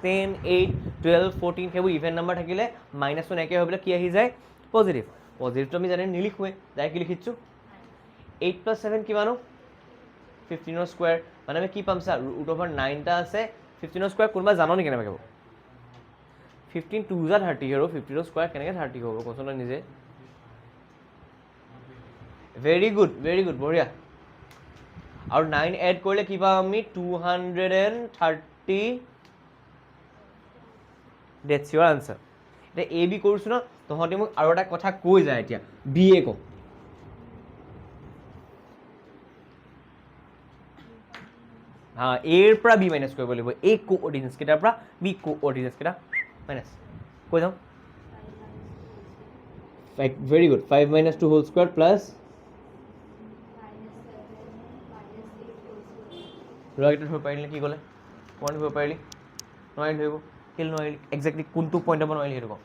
10 8 12 14 সেইবোৰ ইভেন নাম্বাৰ থাকিলে মাইনাছটো নাইকিয়া হৈ পেলাই কি আহি যায় পজিটিভ পজিটিভটো আমি জানি নিলিখোৱে ডাইৰেক্ট লিখিছোঁ 8 + 7 কিমানো 15 স্কোয়াৰ মানে আমি কি পাম চা √9টা আছে 15 স্কোয়াৰ কোনোবা জানো নেকি কেনেকৈ হ'ব 15 2 * 30 আৰু 15 স্কোয়াৰ কেনেকৈ 30 হ'ব কোৱাচোন নিজে ভেৰি গুড বঢ়িয়া আৰু 9 এড কৰিলে কি পাম আমি 230 ডেটছ ইউৰ আনচাৰ এতিয়া এ বি কৰিছোঁ ন তহঁতি মোক আৰু এটা কথা কৈ যায় এতিয়া বি এ কওঁ হা এৰ পৰা বি মাইনাছ কৰিব লাগিব এ কোঅৰ্ডিনেটছ কেইটাৰ পৰা বি কোঅৰ্ডিনেটছ কেইটা মাইনাছ কৈ যাওঁ very good 5 - 2 whole square plus ৰকেটত ধৰিব পাৰিলি কি ক'লে পইণ্ট ধৰিব পাৰিলি নোৱাৰিলি ধৰিব কেলৈ নোৱাৰিলি একজেক্টলি কোনটো পইণ্ট হ'ব নোৱাৰিলি সেইটো কওঁ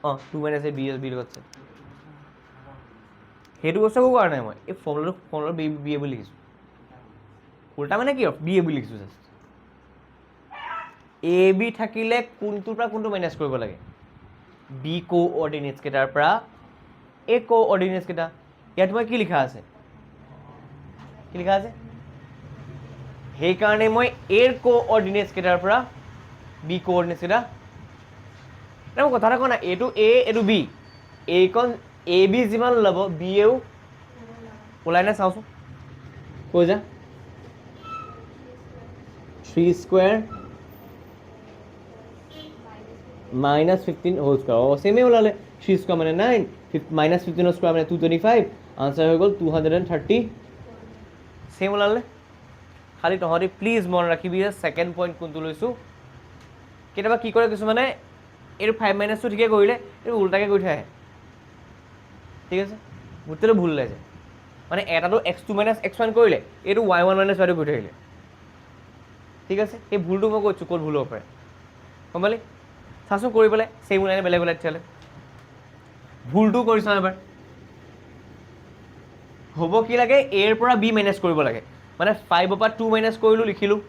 অঁ 2 - বি লগত আছে সেইটো বস্তু একো কৰা নাই মই এই ফৰ্মুলাটো বি এ বুলি লিখিছোঁ উল্টা মানে কি বি এ বুলি লিখিছোঁ জাষ্ট এ বি থাকিলে কোনটোৰ পৰা কোনটো মাইনাছ কৰিব লাগে বি কোঅৰ্ডিনেটছ কেইটাৰ পৰা এ কোঅৰ্ডিনেটছ কেইটা ইয়াত মই কি লিখা আছে সেইকাৰণে মই এৰ কোঅৰ্ডিনেটছ কেইটাৰ পৰা বি কোঅৰ্ডিনেটছ কেইটা মই কথা এটা কোৱা নাই এইটো এ এইটো বি এইকণ এ বি যিমান ওলাব বি এও ওলাই নাই চাওঁচোন কৈ যা 3 স্কোয়াৰ -15 হোল স্কোয়াৰ অঁ চেমেই ওলালে 3 স্কোয়াৰ মানে 9 -15 স্কোয়াৰ মানে 225 আনচাৰ হৈ গ'ল 230 চেম ওলালে খালি তহঁতি প্লিজ মনত ৰাখিবি যে ছেকেণ্ড পইণ্ট কোনটো লৈছোঁ কেতিয়াবা কি কৰে কিছুমানে এইটো 5 - 2 ঠিকে কৰিলে এইটো উল্টাকৈ কৰি থৈ আহে ঠিক আছে গোটেইটো ভুল ওলাই যায় মানে এটাটো x2 - x1 কৰিলে এইটো y1 - y2 কৰি থৈ আহিলে ঠিক আছে সেই ভুলটো মই কৈছোঁ ক'ত ভুল হ'ব পাৰে গম পালি চাচোন কৰি পেলাই চেম ওলাই নে বেলেগ ওলাই তেতিয়াহ'লে ভুলটো কৰি চাওঁ এবাৰ হ'ব কি লাগে এৰ পৰা বি মাইনাছ কৰিব লাগে মানে 5ৰ পৰা 2 মাইনাছ কৰিলোঁ লিখিলোঁ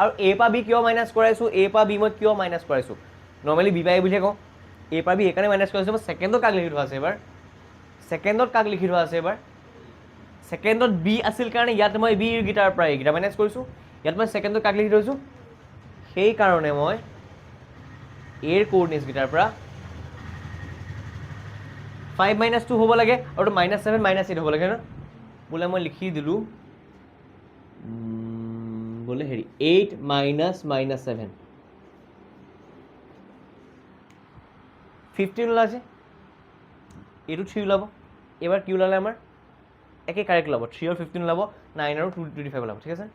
আৰু এ পৰা বি কিয় মাইনাছ কৰাইছোঁ এ পৰা বি মই কিয় মাইনাছ কৰাইছোঁ নৰ্মেলি বি বাই বুলিহে কওঁ এ পৰা বি সেইকাৰণে মাইনাছ কৰাইছোঁ মই ছেকেণ্ডত কাক লিখি থোৱা আছে এবাৰ ছেকেণ্ডত বি আছিল কাৰণে ইয়াত মই বি গিটাৰ পৰা এইকেইটা মাইনাছ কৰিছোঁ ইয়াত মই ছেকেণ্ডত কাক লিখি থৈছোঁ সেইকাৰণে মই এৰ কোঅৰ্ডিনেটছ গিটাৰ পৰা 5 - 2 হ'ব লাগে আৰু -7 -8 হ'ব লাগে ন বোলে মই লিখি দিলোঁ বোলে হেৰি 8 - -7 15 ওলাইছে এইটো 3 ওলাব এইবাৰ কি ওলালে আমাৰ একে কাৰেক্ট ওলাব 3 আৰু 15 ওলাব 9 আৰু 25 ওলাব ঠিক আছে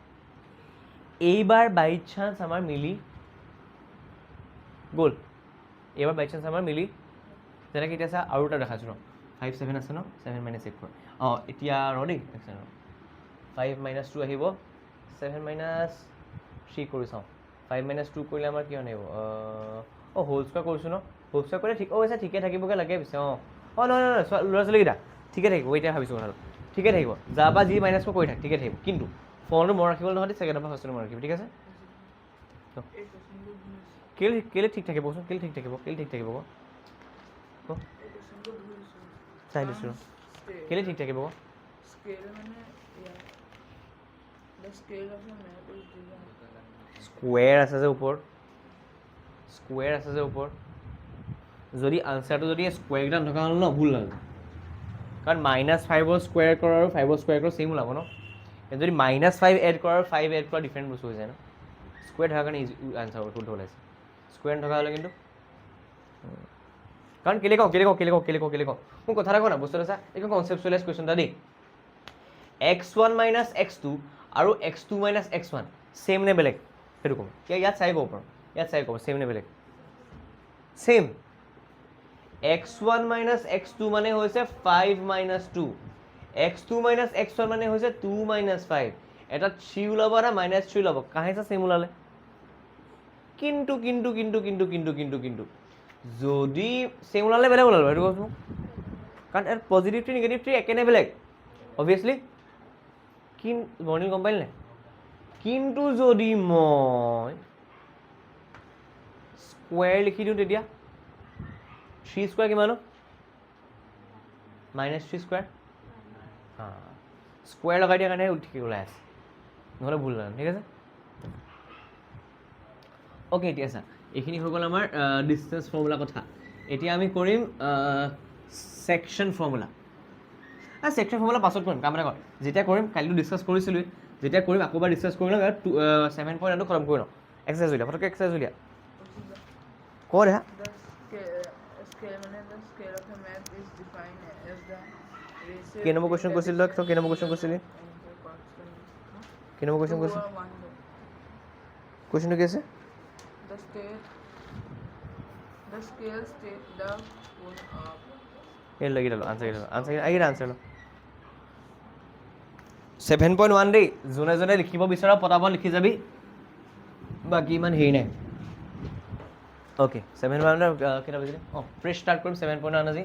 এইবাৰ বাই চান্স আমাৰ মিলি গ'ল এইবাৰ বাই চান্স আমাৰ মিলি যেনেকৈ এতিয়া চা আৰু এটা দেখাইছোঁ ন 5 7 আছে ন 7 - 8 4 অঁ এতিয়া ৰ দেই 5 - 2 আহিব 7 - 3 কৰি চাওঁ 5 - 2 কৰিলে আমাৰ কিমান আহিব অঁ হোল স্কোয়াৰ কৰিছোঁ ন হোল স্কোয়াৰ কৰিলে ঠিক আছে ঠিকে থাকিবগৈ লাগে পিছে অঁ নহয় ল'ৰা ছোৱালীকেইটা ঠিকে থাকিব এতিয়া ভাবিছোঁ কথাটো ঠিকে থাকিব যাৰ পৰা যি মাইনাছ কৰি থাক ঠিকে থাকিব কিন্তু ফোনটো মনত ৰাখিবলৈ নহয় ছেকেণ্ডৰ পৰা ফাৰ্ষ্টটো মনত ৰাখিব ঠিক আছে কেলে ঠিক থাকিব কচোন কেলে ঠিক থাকিব চাই দিছোঁ কেলে ঠিক থাকিব স্কুৱেৰ আছে যে ওপৰত যদি আনচাৰটো যদি স্কুৱেৰকেইটা নথকা হ'ল ন ভুল হ'ল কাৰণ -5ৰ স্কুৱেৰ কৰা আৰু 5ৰ স্কুৱেৰ কৰা ছেইম ওলাব ন যদি -5 এড কৰা আৰু 5 এড কৰা ডিফাৰেণ্ট বস্তু হৈ যায় ন স্কুৱেৰ থকাৰ কাৰণে আনচাৰ শুদ্ধ ওলাইছে স্কুৱেৰ নথকা হ'লে কিন্তু কাৰণ কেলে কওঁ মোৰ কথা এটা কওঁ না বস্তু এটা চা এইটো কনচেপচুৱেলাইজ কুৱেশ্যন এটা দেই x1 - x2 আৰু x2 - x1 ছেম নে বেলেগ সেইটো ক'ম ইয়াত চাই ক'ব পাৰোঁ ছেম নে বেলেগ ছেম x1 - x2 মানে হৈছে 5 - 2 x2 - x1 মানে হৈছে 2 - 5 এটা 3 ওলাব এটা -3 ওলাব কাহে ছেম ওলালে কিন্তু যদি চেম ওলালে বেলেগ ওলালো সেইটো কৈছোঁ কাৰণ ইয়াত পজিটিভ ট্ৰি নিগেটিভ ট্ৰি একেনে বেলেগ অবভিয়াছলি মৰ্ণিং গম পালি নাই কিন্তু যদি মই স্কুৱেৰ লিখি দিওঁ তেতিয়া 3 স্কুৱেৰ কিমান -3 স্কুৱেৰ স্কুৱেৰ লগাই দিয়াৰ কাৰণে ঠিক ওলাই আছে নহ'লে ভুল নাই ঠিক আছে অ'কে এতিয়া চা এইখিনি হৈ গ'ল আমাৰ ডিষ্টেঞ্চ ফৰ্মুলা কথা এতিয়া আমি কৰিম ছেকশ্যন ফৰ্মুলা ছেকশ্যন ফৰ্মুলা পাছত কৰিম কাম এটা কৰ যেতিয়া কৰিম কালিতো ডিছকাছ কৰিছিলোঁ যেতিয়া কৰিম আকৌ এবাৰ ডিছকাছ কৰি লওঁ 7.9 খতম কৰি লওঁ এক্সাৰচাইজ উলিয়া ফটকৈ এক্সাৰচাইজ উলিয়া কৰ হা The scale of a map is defined as the ratio. কেই নম্বৰ কুৱেশ্যন কৈছিল তই কেই নম্বৰ কুৱেশ্যন কৈছিলি কেই নম্বৰ কুৱেশ্যন কৈছিল কুৱেশ্যনটো কি আছে The scale state the whole of. এই লাগি দিলোঁ আনচাৰ 7.1 দেই যোনে যোনে লিখিব বিচৰা পটাপট লিখি যাবি বাকী ইমান হেৰি নাই অ'কে 7.1 কেইটা বাজিলে অঁ ফ্ৰেছ ষ্টাৰ্ট কৰিম 7.1 আজি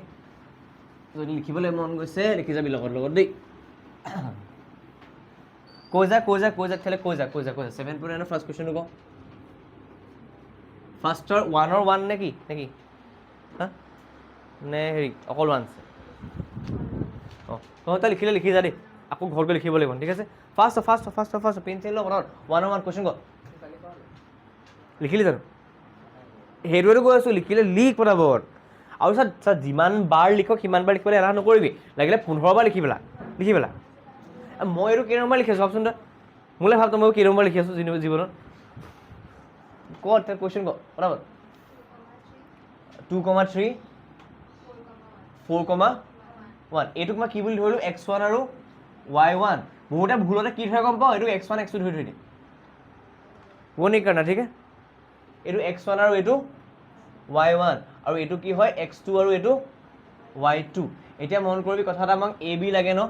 যদি লিখিবলৈ মন গৈছে লিখি যাবি লগত দেই কৈ যা তেতিয়াহ'লে কৈ যা 7.1 ফাৰ্ষ্ট কুৱেশ্যনটো কওঁ ফাৰ্ষ্টৰ 1 নে কি হা নে হেৰি অকল 1 আছে অঁ তহঁতে লিখিলে লিখি যা দেই আকৌ ঘৰকৈ লিখিব লাগিব ঠিক আছে ফাৰ্ষ্ট পেঞ্চিল লওঁ প্ৰথমত 1 কুৱেশ্যন ক লিখিলি জানো সেইটোৱেতো কৈ আছোঁ লিখিলে লিখ পটাপট আৰু চা যিমান বাৰ লিখ সিমান বাৰ লিখিবলৈ এলাহ নকৰিবি লাগিলে 15 বাৰ লিখি পেলা মই এইটো কেই নম্বৰ লিখি আছোঁ ভাবচোন তই মোলৈ ভাব তই মই কেই নম্বৰ লিখি আছোঁ জীৱনত ক কুৱেশ্যন ক পটাপট 2,3 4,1 এইটোক মই কি বুলি ধৰিলোঁ x1 আৰু y1 বহুতে ভুলতে কি ধৰে গম পাওঁ এইটো x1 x2 ধৰি দিয়ে वो नहीं करना ठीक है এইটো x1 আৰু এইটো y1 আৰু এইটো কি হয় x2 আৰু এইটো y2 এতিয়া মন কৰিবি কথা এটা আমাক ab লাগে ন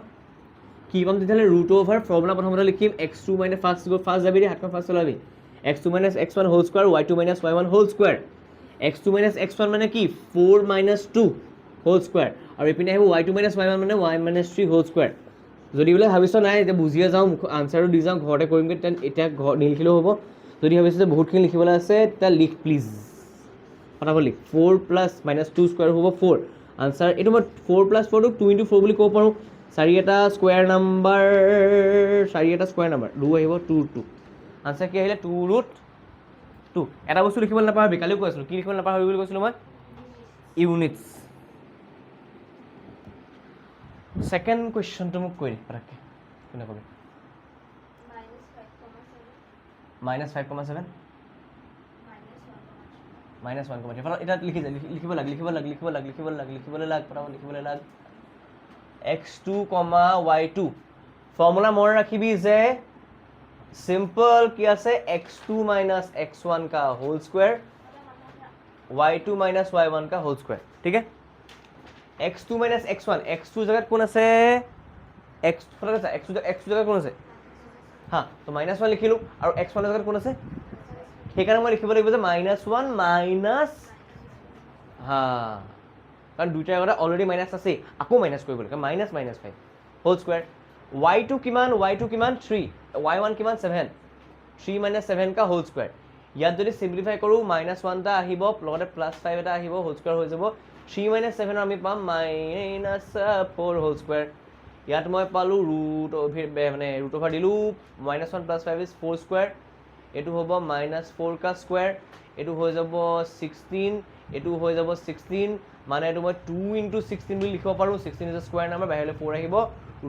কি পাম তেতিয়াহ'লে ৰুট অভাৰ ফৰ্মুলা প্ৰথমতে লিখিম x2 ফাৰ্ষ্ট যাবি দেই হাতখন ফাৰ্ষ্ট চলাবি x2 x1 whole square y2 y1 whole square x2 x1 মানে কি 4 - 2 হোল স্কোৱাৰ আৰু এইপিনে আহিব y2 y1 মানে y - 3 হোল স্কোৱাৰ যদি বোলে ভাবিছ নাই এতিয়া বুজিয়ে যাওঁ আনচাৰটো দি যাওঁ ঘৰতে কৰিমগৈ এতিয়া ঘৰ নিলিখিলেও হ'ব যদি ভাবিছ যে বহুতখিনি লিখিবলৈ আছে তেতিয়া লিখ প্লিজ ফটাফট লিখ 4 + -2 স্কোৱাৰ হ'ব 4 আনচাৰ এইটো মই 4 + 4 টোক 2 × 4 বুলি ক'ব পাৰোঁ 4 এটা স্কোৱাৰ নাম্বাৰ 2 আহিব 2 আনচাৰ কি আহিলে 2√2 এটা বস্তু লিখিবলৈ নাপাহৰিবি কালিও কৈ আছিলোঁ কি লিখিবলৈ নাপাহৰিবি বুলি কৈছিলোঁ মই ইউনিটছ ছেকেণ্ড কুৱেশ্যনটো মোক কৈ দে পটককৈ কোনে ক'বি -5,7 -1,3 এতিয়া লিখিবলৈ লাগ x2, y2 ফৰ্মুলা মনত ৰাখিবি যে সিম্পল কি আছে x2 - x1 का होल स्क्वायर y2 - y1 का होल स्क्वायर ठीक है x2 - x1 x2 जगह कोन আছে x2 जगह कोन আছে हाँ तो -1 লিখিলোঁ আৰু x1 জেগাত কোন আছে সেইকাৰণে মই লিখিব লাগিব যে -1 মাইনাছ हाँ কাৰণ দুইটাৰ আগতে অলৰেডি মাইনাছ আছে আকৌ মাইনাছ কৰিব লাগে -5 হোল স্কোৱাৰ y2 কিমান 3 y1 কিমান 7 3 - 7 का হোল স্কোৱাৰ ইয়াত যদি সিম্পলিফাই কৰোঁ -1 এটা আহিব লগতে +5 এটা আহিব হোল স্কোৱাৰ হৈ যাব 3 - 7 আমি পাম -4 হোল স্কোৱাৰ ইয়াত মই পালোঁ ৰুট অভাৰ দিলোঁ -1 + 5 = 4 স্কোৱাৰ এইটো হ'ব -4 का স্কোৱাৰ এইটো হৈ যাব 16 এইটো হৈ যাব 16 মানে এইটো মই 2 × 16 বুলি লিখিব পাৰোঁ 16 ইজ স্কোৱাৰ নাম্বাৰ বাহিৰলৈ 4 আহিব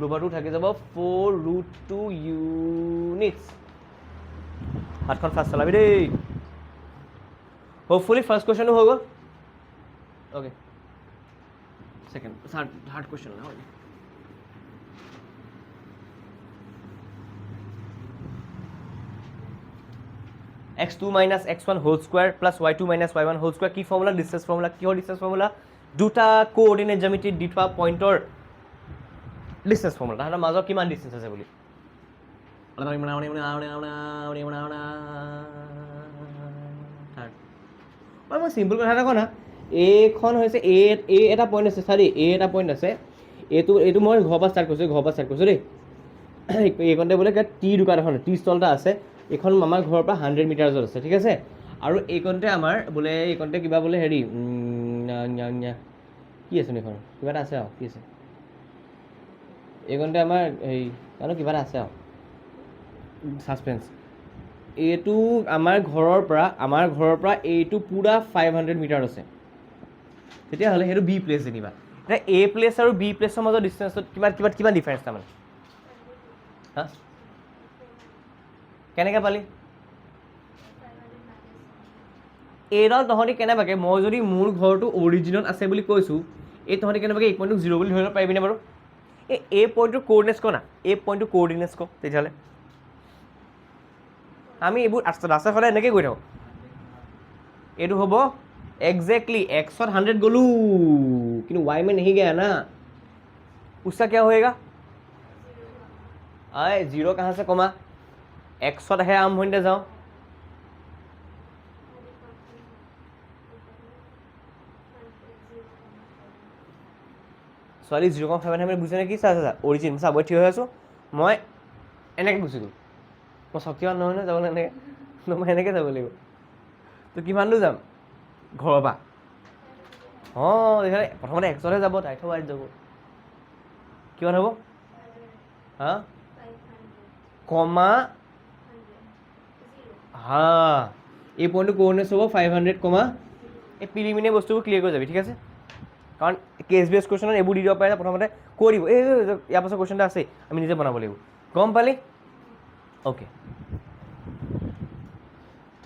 √2 থাকি যাব 4√2 ইউনিটছ হাতখন ফাৰ্ষ্ট চলাবি দেই হোপফুলি ফাৰ্ষ্ট কুৱেশ্যনটো হৈ গ'ল okay second third question x2 - x1 whole square plus y2 - y1 whole square কি ফৰ্মুলা ডিষ্টেঞ্চ ফৰ্মুলা কিহৰ ডিষ্টেঞ্চ ফৰ্মুলা দুটা কোঅৰ্ডিনেট জ্যামিতিত দি থোৱা পইণ্টৰ ডিষ্টেঞ্চ ফৰ্মুলা তাহাঁতৰ মাজত কিমান ডিষ্টেঞ্চ আছে বুলি বাৰু মই চিম্পল কথা এটা কওঁ না, এইখন হৈছে এ এটা পইণ্ট আছে চাৰি, এ এটা পইণ্ট আছে, এইটো মই ঘৰৰ পৰা ষ্টাৰ্ট কৰিছোঁ দেই। এইখনতে বোলে টি দোকান এখন, টি ষ্টল এটা আছে, এইখন আমাৰ ঘৰৰ পৰা 100 মিটাৰছত আছে, ঠিক আছে। আৰু এইকণতে আমাৰ বোলে এইকণতে কিবা বোলে হেৰি কি আছে এইখন, কিবা এটা আছে আৰু কি আছে এইকণতে আমাৰ হেৰি জানো কিবা এটা আছে আৰু ছাছপেঞ্চ। এইটো আমাৰ ঘৰৰ পৰা এইটো পূৰা 500 মিটাৰ আছে। তেতিয়াহ'লে সেইটো বি প্লেচ যেনিবা। এতিয়া এ প্লেচ আৰু বি প্লেচৰ মাজৰ ডিষ্টেঞ্চত কিমান ডিফাৰেঞ্চ তাৰমানে? হা, কেনেকৈ পালি? এইডাল তহঁতি কেনেবাকৈ, মই যদি মোৰ ঘৰটো অৰিজিনত আছে বুলি কৈছোঁ, এই তহঁতি কেনেবাকৈ এই পইণ্টটোক 0 বুলি ধৰিব পাৰিবিনে বাৰু? এই পইণ্টটোৰ ক'ৰ্ডিনেটছ ক না, এই পইণ্টটোৰ ক'ৰ্ডিনেটছ ক তেতিয়াহ'লে। আমি এইবোৰ ৰাস্তা ফালে এনেকৈ গৈ থাকোঁ। এইটো হ'ব एग्जैक्टली एक्सत 100 गलू, किंतु वाई में नहीं गया ना, उसका क्या होएगा? आए 0 कहाँ से कमा, एक्सत है आम होने जाओ, ছোৱালী 0,5 বুজিছে নে কি? চা অৰিজিন চাব থিয় হৈ আছোঁ মই, এনেকৈ গুচি গ'ল। মই শক্তিৱান নহয় নহয় যাবলৈ এনেকৈ, মই এনেকৈ যাব লাগিব। তো কিমান দূৰ যাম ঘৰৰ পৰা? অঁ তেতিয়াহ'লে প্ৰথমতে এক্সতহে যাব, তাৰপিছত ৱাইত যাব। কিমান হ'ব? হা, কমা, হা, এই পইণ্টটো ক'ৰ্ডিনেটছ হ'ব 500 কমা, এই প্ৰিলিমিনাৰী বস্তুবোৰ ক্লিয়াৰ কৰি যাবি, ঠিক আছে। কাৰণ কেছ বেছ কুৱেশ্যনত এইবোৰ দি দিব পাৰে, প্ৰথমতে কৈ দিব এই ইয়াৰ পাছত কুৱেশ্যন এটা আছেই, আমি নিজে বনাব লাগিব। গম পালি? অ'কে,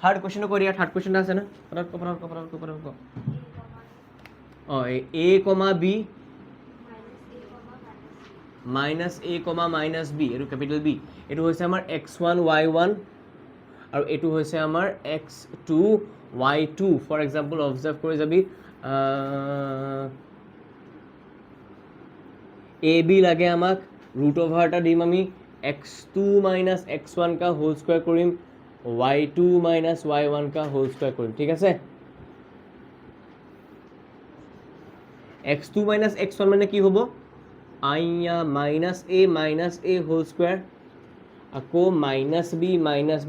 থাৰ্ড কুৱেশ্যনটো কৈ দিয়া। থাৰ্ড কুৱেশ্যন এটা আছে না, পটক। অঁ এ কমা বি মাইনাছ এ কমা মাইনাছ বি, এইটো কেপিটেল বি, এইটো হৈছে আমাৰ x1 y1 আৰু এইটো হৈছে আমাৰ x2 y2। For example observe কৰি যাবি, এ বি লাগে আমাক, ৰুট অভাৰ এটা দিম আমি, x2 মাইনাছ x1 का হোল স্কোয়াৰ কৰিম, y2 মাইনাছ y1 का হোল স্কোয়াৰ কৰিম, ঠিক আছে। x2 মাইনাছ x1 মানে কি হ'ব? आइया माइनस ए होल स्क्वायर, अको माइनस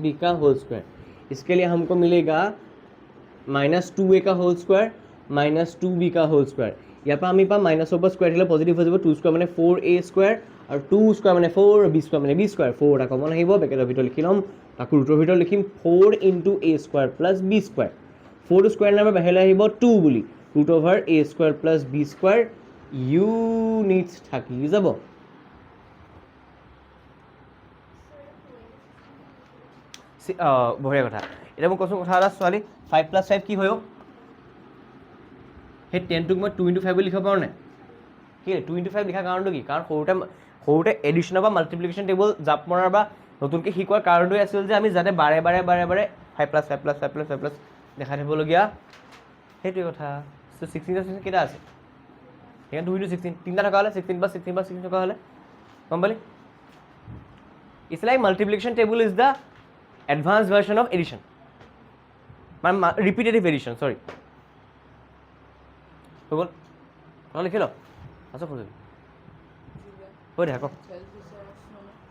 बी का होल स्क्वायर। इसके लिए हमको मिलेगा -2a का होल स्क्वायर -2b का होल स्क्वायर। यहाँ पर हमें पास माइनस ऊपर स्क्वायर दिले पॉजिटिव हो जाए, 2 स्क्वायर माने 4a स्क्वायर और 2 स्क्वायर माने 4 और b स्क्वायर माने b स्क्वायर। 4 टा कमन आहिबो, ब्रैकेटर ভিতর লিখি লম, তাকো ৰুটৰ ভিতৰ লিখিম 4 * a square + b square. 4 square number বাহিৰলৈ আহিব 2 বুলি, root over a square + b square units থাকি যাব। বঢ়িয়া কথা। এতিয়া মই কৈছোঁ কথা এটা, ছোৱালী 5 + 5 কি হয়? সেই 10টোক মই 2 × 5 বুলি লিখিব পাৰোঁ নাই? কি 2 × 5 লিখাৰ কাৰণটো কি? কাৰণ সৰুতে এডিশ্যনৰ বা মাল্টিপ্লিকেশ্যন টেবুল জাপ মৰাৰ বা নতুনকৈ শিকোৱাৰ কাৰণটোৱে আছিল যে আমি যাতে বাৰে বাৰে 5 + 5 + 5 + 5 দেখাই থাকিবলগীয়া, সেইটোৱে কথা। 16 কেইটা আছে? সেইকাৰণে 2 × 16 তিনিটা থকা হ'লে 16 + 16 + 16 থকা হ'লে, গম পালি? It's like multiplication table is the advanced version of addition, মানে repetitive addition, sorry। হৈ গ'ল, অঁ লিখি ল, আচ্ছা খুঁজে কৈ দেখা কওক।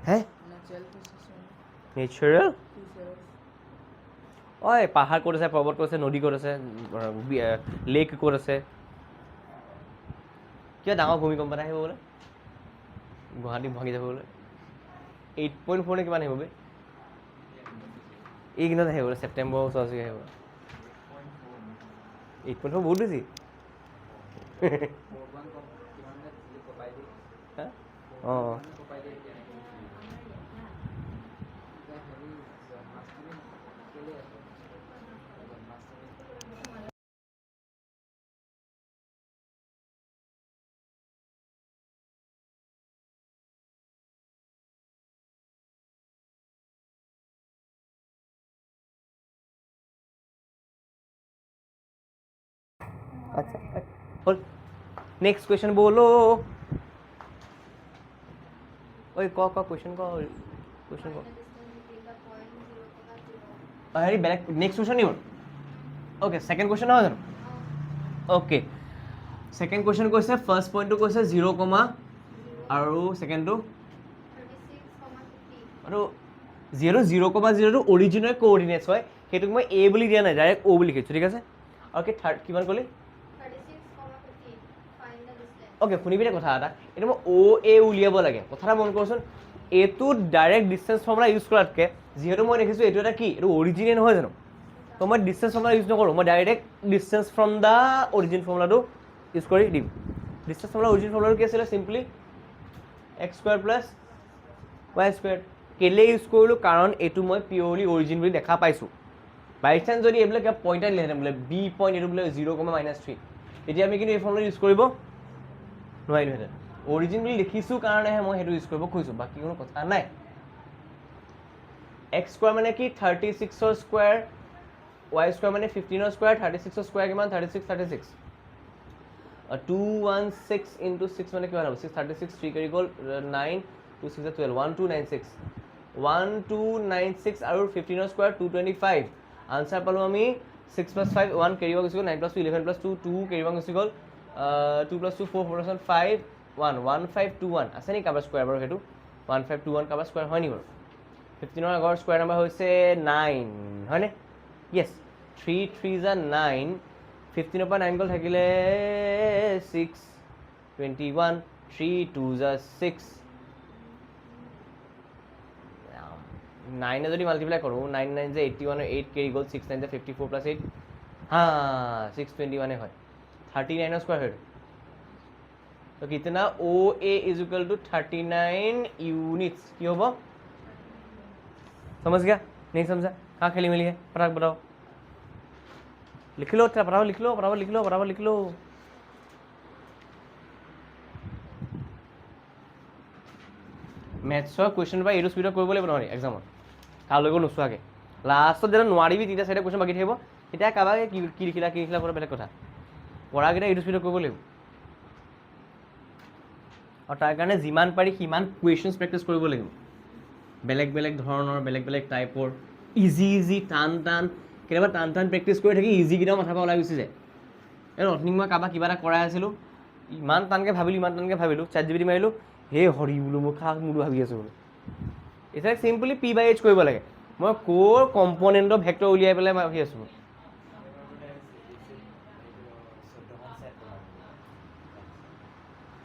হে নেচাৰেল? ঐ পাহাৰ ক'ত আছে, পৰ্বত ক'ত আছে, নদী ক'ত আছে, লেক ক'ত আছে? কিয় ডাঙৰ ভূমিকম্প এটা আহিব বোলে, গুৱাহাটী ভাঙি যাব বোলে। 8.4 নে কিমান আহিব বে? এইকেইদিনত আহিব বোলে, ছেপ্টেম্বৰ ওচৰা-ওচৰি আহিব। 8.4 বহুত বেছি। অঁ আচ্ছা হ'ল। নেক্সট কুৱেশ্যন বলো। ঐ ক কুৱেশ্যন ক, কুৱেশ্যন ক। হেৰি বেলেগ নেক্সট কুৱেশ্যন নিব। অ'কে ছেকেণ্ড কুৱেশ্যন নহয় জানো অ'কে ছেকেণ্ড কুৱেশ্যন কৈছে ফাৰ্ষ্ট পইণ্টটো কৈছে 0, আৰু ছেকেণ্ডটো আৰু যিহেতু 0,0টো অৰিজিনেল কোঅৰ্ডিনেটছ হয় সেইটোক মই এ বুলি দিয়া নাই ডাইৰেক্ট অ' বুলি লিখিছোঁ ঠিক আছে অ'কে থাৰ্ড কিমান ক'লি 36, 15 find the distance অ'কে শুনিবি নে কথা এটা এইটো মই অ' এ উলিয়াব লাগে কথা এটা মন কৰচোন এইটো ডাইৰেক্ট ডিষ্টেঞ্চ ফৰ্মুলা ইউজ কৰাতকৈ যিহেতু মই দেখিছোঁ এইটো এটা কি এইটো অৰিজিনেল নহয় জানো তো মই ডিষ্টেঞ্চ ফৰ্মুলা ইউজ নকৰোঁ মই direct distance from the origin ফৰ্মুলাটো ইউজ কৰি দিম ডিষ্টেঞ্চ ফৰ্মুলা অৰিজিন ফৰ্মুলাটো কি আছিলে চিম্পলি x² + y²। কেলৈ ইউজ কৰিলোঁ কাৰণ এইটো মই পিয়ৰলি অৰিজিন বুলি দেখা পাইছোঁ বাই চান্স যদি এইবিলাক কিবা পইণ্ট আনিলেহেঁতেন বোলে বি পইণ্ট এইটো বোলে 0,-3 তেতিয়া আমি কিন্তু এই ফৰ্মুলা ইউজ কৰিব নোৱাৰিলোহেঁতেন অৰিজিন বুলি দেখিছোঁ কাৰণেহে মই সেইটো ইউজ কৰিব খুজিছোঁ বাকী কোনো কথা নাই x² মানে কি 36ৰ স্কুৱেৰ y² মানে 15ৰ স্কুৱেৰ 36ৰ স্কুৱেৰ কিমান 36 216 × 6 মানে কিমান হ'ব 636 3 কৰি গ'ল 9 2 6 12 1296 1296 আৰু 15ৰ স্কুৱেৰ 225 আনচাৰ পালোঁ আমি 6 + 5 1 কেৰিব গুচি গ'ল 9 + 2 11 + 2 2 কেৰিব গুচি গ'ল 2 + 2 4 4 + 5 1 1521 আছে নেকি কাৰোবাৰ স্কুৱেৰ বাৰু সেইটো 1521 কাৰোবাৰ স্কুৱেৰ হয় নেকি বাৰু 15ৰ আগৰ স্কুৱেৰ নাম্বাৰ হৈছে 9 হয়নে য়েছ 3 3 = 9 15ৰ পৰা 9 গ'ল থাকিলে 6 21 3 2 = 6 9 যদি মাল্টিপ্লাই কৰোঁ 9 9 যে 81 8 কেৰি গ'ল 6 9 যে 54 + 8 হা 621 হয় 39ৰ স্কুৱেৰ হয় तो कितना OA = 39 यूनिट्स की होगा समझ गया नहीं समझा कहाँ खेली मिली है फटाक बताओ लिख लो बराबर लिख लो बराबर लिख लो बराबर लिख लो মেথছৰ কুৱেশ্যন বা এইটো স্পীডত কৰিব লাগিব নহয় এক্সামত কালৈকো নোচোৱাকৈ লাষ্টত যেতিয়া নোৱাৰিবি তেতিয়া চাৰিটা কুৱেশ্যন বাকী থাকিব তেতিয়া কাৰোবাকে কি লিখিলা কৰা বেলেগ কথা পঢ়াকেইটা এইটো স্পীডত কৰিব লাগিব আৰু তাৰ কাৰণে যিমান পাৰি সিমান কুৱেশ্যনছ প্ৰেক্টিছ কৰিব লাগিব বেলেগ বেলেগ ধৰণৰ বেলেগ বেলেগ টাইপৰ ইজি টান কেতিয়াবা টান প্ৰেক্টিছ কৰি থাকি ইজিকেইটাও মাথাৰ পৰা ওলাই গুচি যায় এই অথনি মই কাৰোবাক কিবা এটা কৰাই আছিলোঁ ইমান টানকৈ ভাবিলোঁ ChatGPT মাৰিলোঁ হে হৰি বোলো মই খাক মোৰো ভাবি আছোঁ বোলো এতিয়া চিম্পলি P/H কৰিব লাগে মই ক'ৰ কম্পনেণ্টৰ ভেক্টৰ উলিয়াই পেলাই মই ভাবি আছোঁ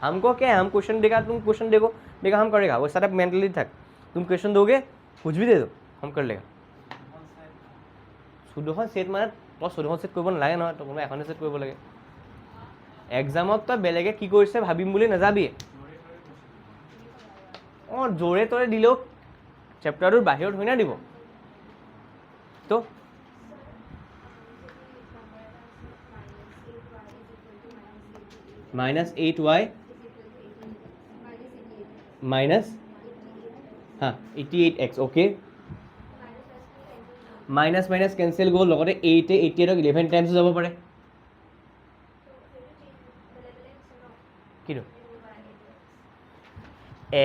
हमको क्या है हम क्वेश्चन देगा तुम क्वेश्चन देगा हम करेगा वो सारा मेंटली था तुम क्वेश्चन दोगे कुछ भी दे दो हम कर लेगा 14খন সেট মানে তই 14খন সেট কৰিব নালাগে নহয় তই কোনোবা এখনে সেট কৰিব লাগে এক্সামত তই বেলেগে কি কৰিছে ভাবিম বুলি নাযাবি অঁ জোৰে তৰে দিলেও চেপ্টাৰটোৰ বাহিৰত হৈ না দিব তো -8y minus 88x okay minus cancel গ'ল লগতে 88ক 11 টাইমছ যাব পাৰে কিনো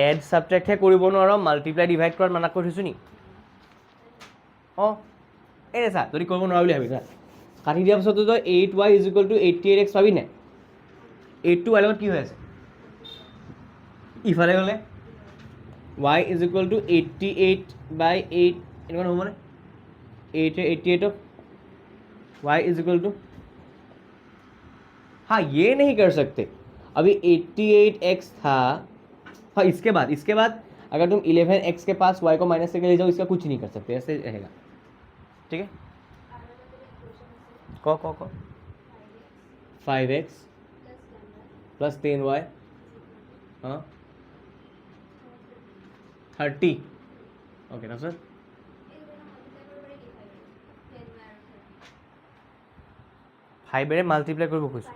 এড ছাবট্ৰেক্টহে কৰিব নোৱাৰো মাল্টিপ্লাই ডিভাইড কৰাত মানা কৰি থৈছোঁ নি অঁ এই চা যদি কৰিব নোৱাৰো বুলি ভাবিছা কাটি দিয়াৰ পিছতো তই 8y = 88x পাবি নাই 8টো y লগত কি হৈ আছে ইফালে গ'লে y = 88/8 এনেকুৱা নহ'বনে 88 y = हाँ ये नहीं कर सकते अभी 88x था हाँ इसके बाद अगर तुम 11x के पास y को माइनस से ले जाओ इसका कुछ नहीं कर सकते ऐसे रहेगा ठीक है को 5x + 10y हाँ 30 ओके ना सर 5 মাল্টিপ্লাই কৰিব খুজিছোঁ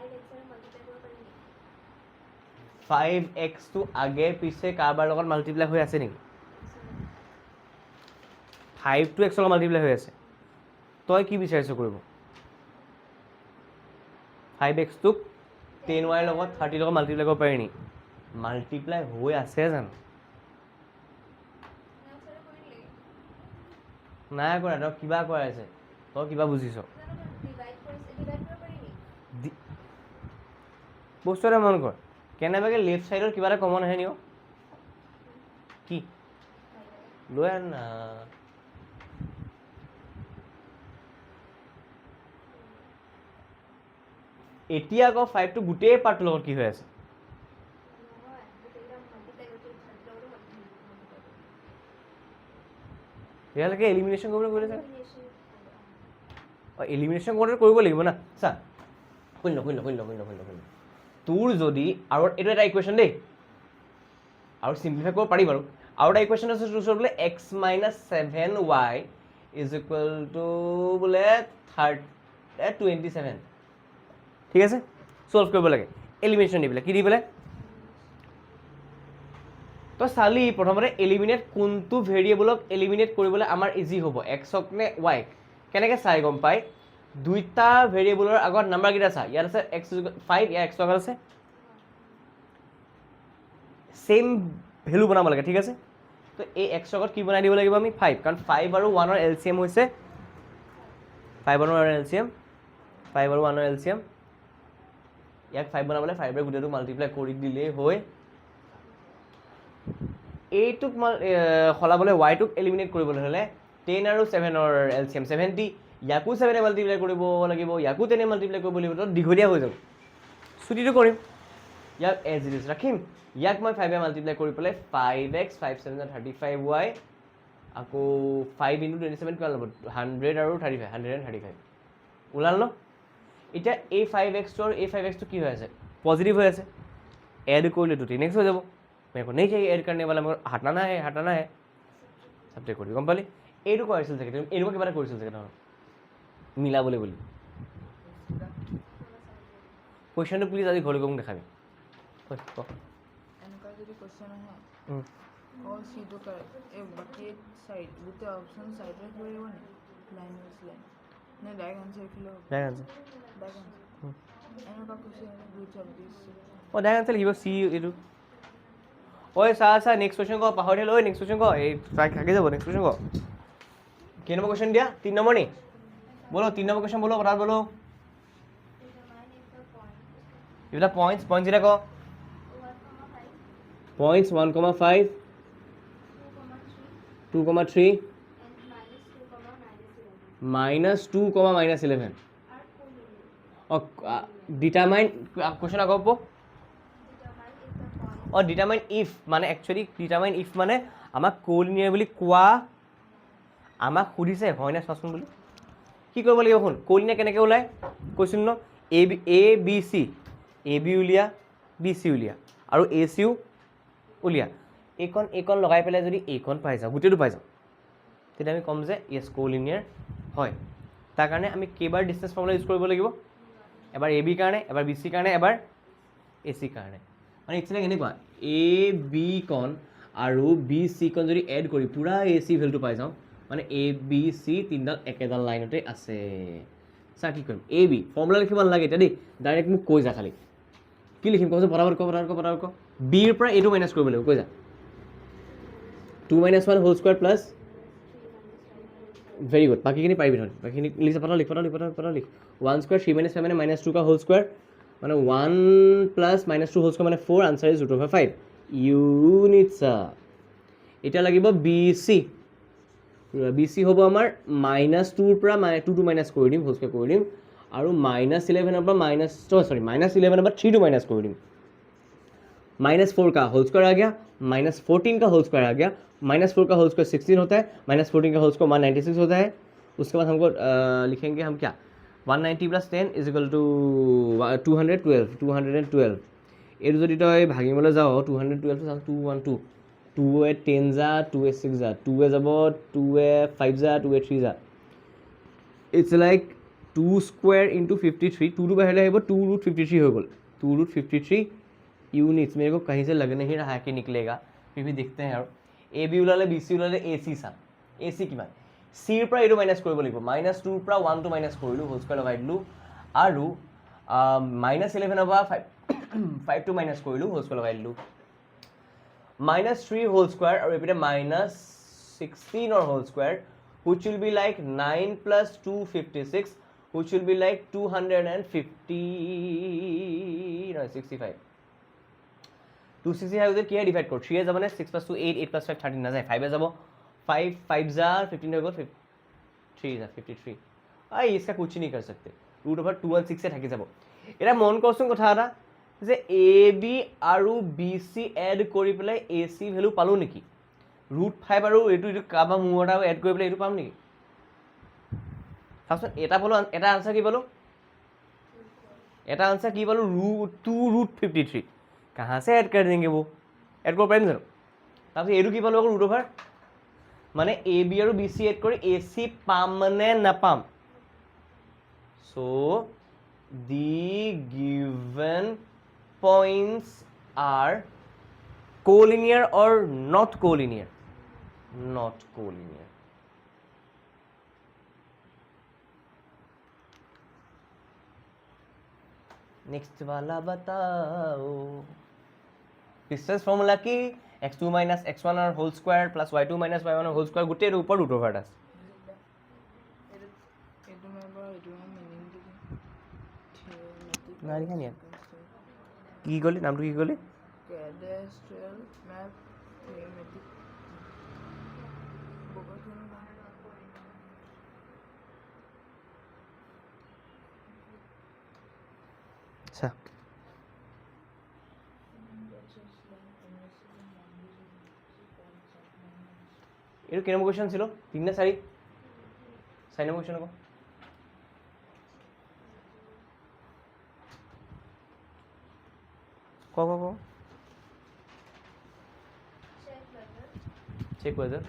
5x টো আগে পিছে কাৰোবাৰ লগত মাল্টিপ্লাই হৈ আছে নেকি 5 টো x লগত মাল্টিপ্লাই হৈ আছে তই কি বিচাৰিছ কৰিব 5x টোক 10y লগত 30 লগত মাল্টিপ্লাই কৰিব পাৰি নি মাল্টিপ্লাই হৈ আছে জানো নাই কৰা তই কিবা কৰাইছে তই কিবা বুজিছ বস্তু এটা মন কৰ কেনেবাকৈ লেফ্ট ছাইডৰ কিবা এটা কমন আহে নিও কি লৈ আন না এতিয়া আকৌ 5টো গোটেই পাৰ্টটোৰ লগত কি হৈ আছে ইয়ালৈকে এলিমিনেশ্যন কৰিবলৈ গ'লে চাগে এলিমিনেশ্যন কৰোঁতে কৰিব লাগিব না চা শূন্য তোৰ যদি আৰু এইটো এটা ইকুৱেশ্যন দেই আৰু চিম্প্লিফাই কৰিব পাৰি বাৰু আৰু এটা ইকুৱেশ্যন আছে তোৰ ওচৰত বোলে x - 7y = বোলে 27 ঠিক আছে সলভ কৰিব লাগে এলিমিনেশ্যন দি পেলাই কি দি পেলাই তো চালি প্ৰথমতে এলিমিনেট কোনটো ভেৰিয়েবলক এলিমিনেট কৰিবলৈ আমাৰ ইজি হ'ব এক্সক নে ৱাইক কেনেকৈ চাই গম পাই দুইটা ভেৰিয়েবলৰ আগত নাম্বাৰ কেইটা চা ইয়াত আছে x 5 ইয়াৰ x আগত আছে সেম ভ্যালু বনাব লাগে ঠিক আছে তো এই x আগত কি বনাই দিব লাগিব আমি 5 কাৰণ 5 আৰু 1 ৰ এলসিএম হৈছে 5 আৰু 1 ৰ এলসিএম 5 আৰু 1 ৰ এলসিএম ইয়াক 5 বনাবলৈ 5 ৰে গুটেটো মাল্টিপ্লাই কৰি দিলেই হয় এইটোক খলাবলৈ y টোক এলিমিনেট কৰিবলৈ হলে 10 আৰু 7 ৰ এলসিএম 70 ইয়াকো 7 এ মাল্টিপ্লাই কৰিব লাগিব ইয়াকো 10 এ মাল্টিপ্লাই কৰিব লাগিব তো দীঘলীয়া হৈ যাব ছুটিটো কৰিম ইয়াক এজ ইট ইজ ৰাখিম ইয়াক মই 5 এ মাল্টিপ্লাই কৰি পেলাই 5x 5 7 35y আকৌ 5 * 27 কিমান হ'ব 100 আৰু 35 135 ওলাল ন এতিয়া এই 5x টোৰ এই 5x টো কি হৈ আছে পজিটিভ হৈ আছে এড কৰিলে তো 10x হৈ যাব मेरे को नहीं चाहिए ऐड करने वाला मेरे को हटाना है सब्जेक्ट কৰি গম পালি এইটো কৰিছিল চাগে তুমি এইটো কিবা এটা কৰিছিল চাগে নহয় মিলাবলৈ বুলি কোৱেশ্চনটো প্লিজ আজি ঘৰলৈ গৈ দেখাবি এনেকুৱা যদি কোৱেশ্চন আহে অল সিটো কাৰেক্ট এই বাকি সাইড দুটো অপশন সাইড ৰে কৰিব নে লাইন লাইন নে ডাইৰেক্ট আনসাৰ কিলো ডাইৰেক্ট আনসাৰ এনেকুৱা কোৱেশ্চন which of these ও ডাইৰেক্ট আনসাৰ লিখিব সি এইটো ওই সা নেক্সট কোশ্চেন কো পাহৰি গ'ল ওই নেক্সট কোশ্চেন কো এই ট্ৰাই থাকি যাব নেক্সট কোশ্চেন কো কেই নম্বৰ কোশ্চেন দিয়া 3 নম্বৰ নি বলো 3 নম্বৰ কোশ্চেন বলো বতা বলো ইলা পয়েন্টস এটা কো পয়েন্টস 1,5 2,3 -2, -11 ডিটারমাইন কোশ্চেন আগো পো और डिटरमाइन इफ माने एक्चुअली डिटरमाइन इफ माने আমাক কোলিনিয়াৰ বুলি কোৱা আমাক সুধিছে হয় না চাচোন বুলি কি কৰিব লাগিব শুন কোলিনিয়াৰ কেনেকৈ ওলায় কৈছিল ন A B C A B উলিয়া বি চি উলিয়া আৰু এ চিও উলিয়া এইকণ লগাই পেলাই যদি এইকণ পাই যাওঁ গোটেইটো পাই যাওঁ তেতিয়া আমি ক'ম যে ইয়েছ কোলিনিয়াৰ হয় তাৰ কাৰণে আমি কেইবাৰ ডিষ্টেঞ্চ ফৰ্মুলা ইউজ কৰিব লাগিব এবাৰ এ বি কাৰণে এবাৰ বি চি কাৰণে এবাৰ এ চি কাৰণে মানে একচুৱেলি কেনেকুৱা এ বি কণ আৰু বি চি কণ যদি এড কৰি পুৰা এ চি ভেলুটো পাই যাওঁ মানে এ বি চি তিনিডাল একেডাল লাইনতে আছে চা কি কৰিম এ বি ফৰ্মুলা লিখিব নালাগে এতিয়া দেই ডাইৰেক্ট মোক কৈ যা খালি কি লিখিম কৈছে পটাপট ক বিৰ পৰা এইটো মাইনাছ কৰিব লাগিব কৈ যা 2 - 1 whole square plus very good বাকীখিনি পাৰিবি নহয় বাকীখিনি লিখ লিখ 1 স্কোৱাৰ 3 - 5 মানে -2 का হোল স্কোৱাৰ মানে 1 + -2 হোল স্কোৱাৰ মানে 4 আনসাৰ ইজ √5 ইউনিটছ এটা লাগিব বিসি বিসি হ'ব আমাৰ -2 ৰ পৰা 2 টো মাইনাস কৰি দিম হোল স্কোৱাৰ কৰি দিম আৰু -11 ৰ পৰা -11 ৰ পৰা 3 টো माइनस कर दूँ -4 का होल स्क्वायर आ गया -14 का होल स्क्वायर आ गया -4 का होल स्क्वायर 16 होता है -14 का होल स्क्वायर 196 होता है उसके बाद हमको लिखेंगे हम क्या 190 + 10 = 212 এইটো যদি তই ভাঙিবলৈ যাও 212 2 1 2 2 এ 10 যা 2 এ 6 যা 2 এ যাব 2 এ 5 যা 2 এ 3 যা it's like 2 square into 53 2 two बाहर आएगा 2√53 हो गल 2√53 यूनिट्स मेरे को कहीं से लग नहीं रहा है कि निकलेगा फिर भी देखते हैं यार ए बी ওলালে বি চি ওলালে এ চি চাম এ চি কিমান চিৰ পৰা এইটো মাইনাছ কৰিব লাগিব -2 পৰা 1 টো মাইনাছ কৰিলোঁ হোল স্কুৱাৰ লগাই দিলোঁ আৰু -11 ৰ পৰা 5 টো মাইনাছ কৰিলোঁ হোল স্কুৱাৰ লগাই দিলোঁ -3 হোল স্কুৱাৰ আৰু এইপিনে -16 ৰ whole square which will be like 9 + 2 56 which will be like 250 নহয় 65 265 যদি কিহে ডিভাইড কৰোঁ 3 যাব নে 6 + 2 8 8 + 5 13 নাযায় 5 যাব 5 5 जार 15 হৈ গ'ল 3 जार 53 इसका कुछ नहीं कर सकते √216 से থাকি যাব এটা মন কৰচোন কথা এটা যে এ বি আৰু বি চি এড কৰি পেলাই এ চি ভেলু পালো নেকি √5 আৰু এইটো কাবা মূৰত আৰু এড কৰি পেলাই এইটো পাম নেকি চাওকচোন এটা পালো এটা আনসাৰ কি পালো এটা आंसर की बोलो √2√53 कहाँ से ऐड कर देंगे वो ऐड कर पाएंगे तब से एरू की बोलो √ओवर माने ए बी और बी सी ऐड कर ए सी पाम ने ना palm so the given points are collinear or not collinear not collinear next वाला बताओ डिस्टेंस फॉर्मूला की x2 - x1 और whole square plus y2 - y1 और होल स्क्वायर गुटे ऊपर √ओवर আছে এটো মেম্বার এটো মিনিং দিবি না লিখা নি কি গলি নামটো কি গলি ক্যাডাস্ট্রিয়াল ম্যাপ থিওমেটিক আচ্ছা এর কি নম্বর কোশ্চেন ছিল 3 না 4 4 নম্বর question co check whether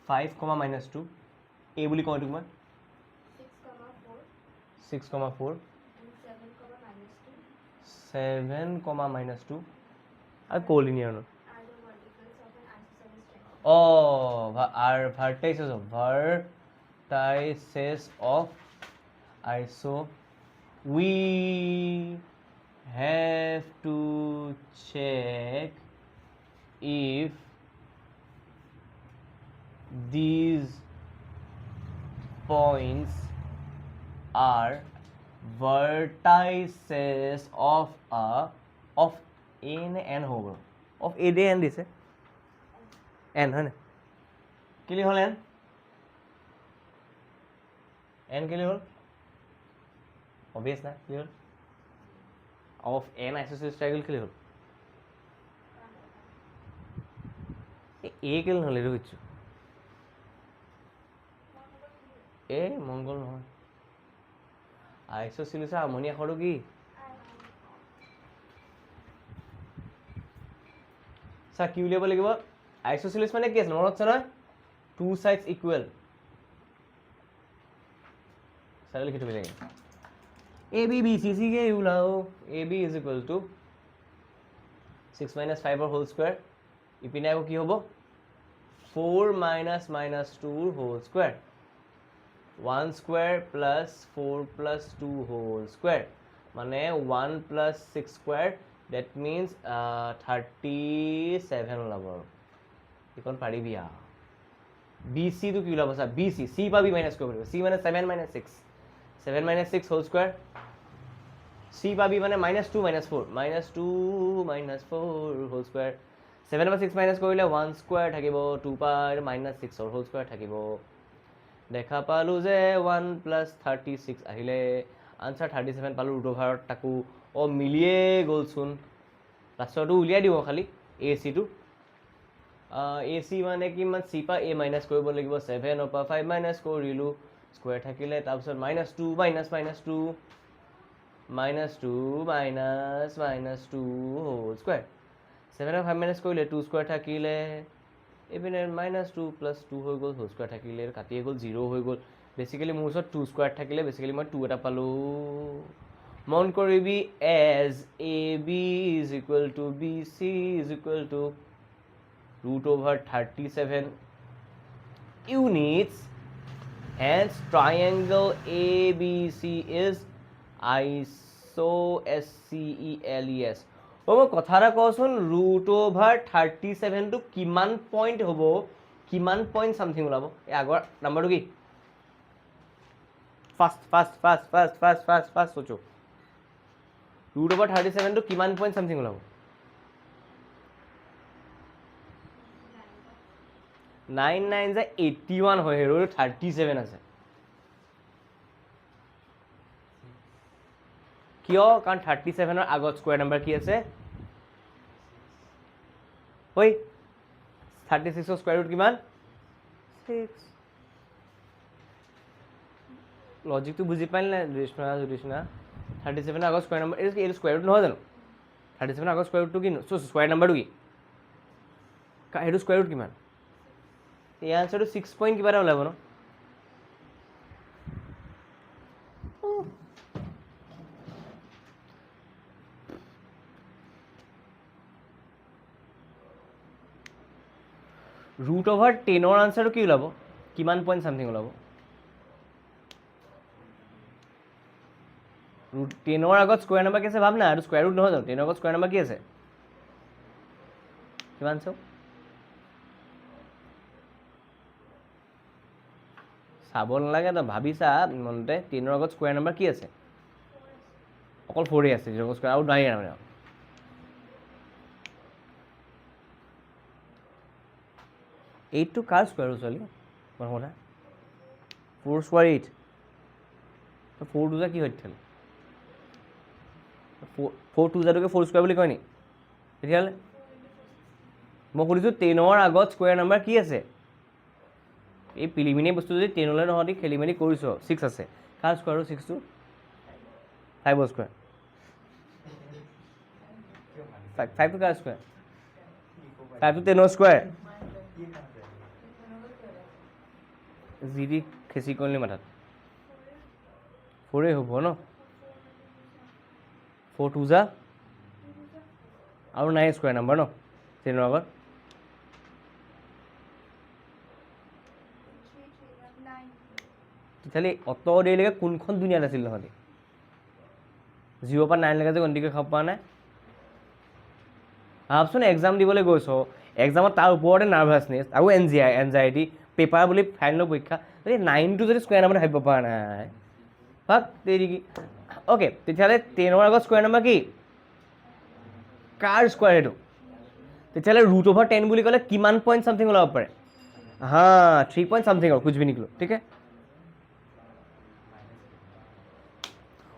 5, -2 a বুলি কওঁ তোমাক 6, 4 7, -2 আর collinear are vertices of iso we have to check if these points are vertices of a ने n होगा of a दे n दिसे n है ना के लिए होल n के लिए होल obvious ना clear of n isosceles triangle के लिए whole a के लिए होल এর কিছু এ মঙ্গল নহয় আইসোসিলিস অ্যামোনিয়া হলো কি স্যার কি উলিয়াব লাগিব আইসোসিলিস মানে কি আছে মনত আছে না টু সাইডস ইকুয়াল স্যার লিখি তুমি লাগে A B B C C কে উলাও A B is equal to 6 - 5 whole square ইপিনে আকৌ কি হ'ব 4 - -2 whole square 1 square plus 4 plus 2 whole square মানে 1 plus 6 square that means 37 ওলাব ইকন পাৰিবি BC তো কি ওলাব সা BC C পাবি মাইনাস কৰিব লাগিব C মানে 7 - 6 7 - 6 whole square C পাবি মানে -2 - 4 -2 - 4 whole square 7 বা 6 মাইনাস কৰিলে 1 square থাকিব 2 পাৰ -6 ৰ whole square থাকিব দেখা পালো যে 1 + 36 আহিলে আনসার 37 পালো √ওভার তাকু ও মিলিয়ে গলছুন লাষ্টটো উলিয়াই দিব খালি এসি টু এসি মানে কি মান সি পা a মাইনাস কৰিব লাগিব 7 অপা 5 মাইনাস কৰিলো স্কয়াৰ থাকিলে তাৰপিছত -2 - -2 -2 হোল স্কয়াৰ 7 আৰু 5 মাইনাস কৰিলে 2 স্কয়ার থাকিলে इपिने -2 + 2 হৈ গল হোল স্কয়ার থাকিলে কাটিয়ে গল 0 হৈ গল বেসিক্যালি মোৰ ওচৰত 2 স্কয়াৰ থাকিলে বেসিক্যালি মই 2 এটা পালো মন কৰিবি as ab = bc = √37 units hence triangle abc is isosceles ও মই কথা এটা কওঁচোন √37 টো কিমান পইণ্ট হ'ব কিমান পইণ্ট সামথিং ওলাব এই আগৰ নাম্বাৰটো কি ফাষ্ট সোচো √37 টো কিমান পইণ্ট সামথিং ওলাব 9 যে 81 হয় হেৰো 37 আছে কিয় কাৰণ 37 ৰ আগত স্কয়াৰ নাম্বাৰ কি আছে হই 36 ৰ স্কয়াৰ ৰুট কিমান 6 লজিক তো বুজি পাইল না ৰিষ্ণা 37 ৰ আগত স্কয়াৰ নাম্বাৰ এই স্কয়াৰ ৰুট নহয় জানো 37 ৰ আগত স্কয়াৰ ৰুটটো কি স্কয়াৰ নাম্বাৰটো কি হেটো স্কয়াৰ ৰুট কিমান এই আনসাৰটো 6 পইণ্ট কিবা এটা ওলাব ন √10 ৰ আনসাৰটো কি ওলাব কিমান পইণ্ট সামথিং ওলাব √10 ৰ আগত স্কয়াৰ নাম্বাৰ কি আছে ভাব না আৰু স্কয়াৰ ৰুট নহয় জানো 10 ৰ আগত স্কয়াৰ নাম্বাৰ কি আছে কিমান চাও চাব নালাগে তো ভাবিছা মনতে 10 ৰ আগত স্কয়াৰ নাম্বাৰ কি আছে অকল 4 আছে 0 ৰ স্কয়াৰ আউট নাই মানে এইটো কাৰ স্কয়াৰ ৰুট চলি কথা 4 স্কয়াৰ 8 তো 4 দুজা কি হৈ থাকিল 4 2 জাটোকে 4 স্কয়াৰ বুলি কয় নি তেতিয়াহ'লে মই সুধিছোঁ 10 ৰ আগত স্কয়াৰ নাম্বাৰ কি আছে এই প্ৰিলিমিনাৰী বস্তু যদি 10 লৈ নহদি খেলি মেলি কৰিছ 6 আছে কাৰ স্কয়াৰ ৰুট 6 টো 5 স্কয়াৰ 5 টো কাৰ স্কয়াৰ 5 টো 10 স্কয়াৰ জিডি খেচি কলনি মাথাত 4 হ'ব ন 4 2 যা আৰু 9 স্কয়াৰ নাম্বাৰ ন 10 ৰ আগত তেতিয়াহ'লে অত দেৰিলৈকে কোনখন দুনিয়াত আছিল নহ'লে 0 পৰা 9 লৈকে যে গন্তিকে খাব পৰা নাই ভাবচোন এক্সাম দিবলৈ গৈছ এক্সামত তাৰ ওপৰতে নাৰ্ভাছনেছ আৰু এনজাইটি পেপাৰ বুলি ফাইনেল পৰীক্ষা যদি 9 টো যদি স্কয়াৰ নাম্বাৰ ভাবিব পৰা নাই ভাব দেৰি কি ওকে তেতিয়াহ'লে 10 ৰ আগত স্কয়াৰ নাম্বাৰ কি কাৰ স্কয়াৰ এইটো তেতিয়াহ'লে √10 বুলি ক'লে কিমান পইণ্ট সামথিং ওলাব পাৰে হা 3 পইণ্ট সামথিং আৰু কুछ भी निकलो ঠিক আছে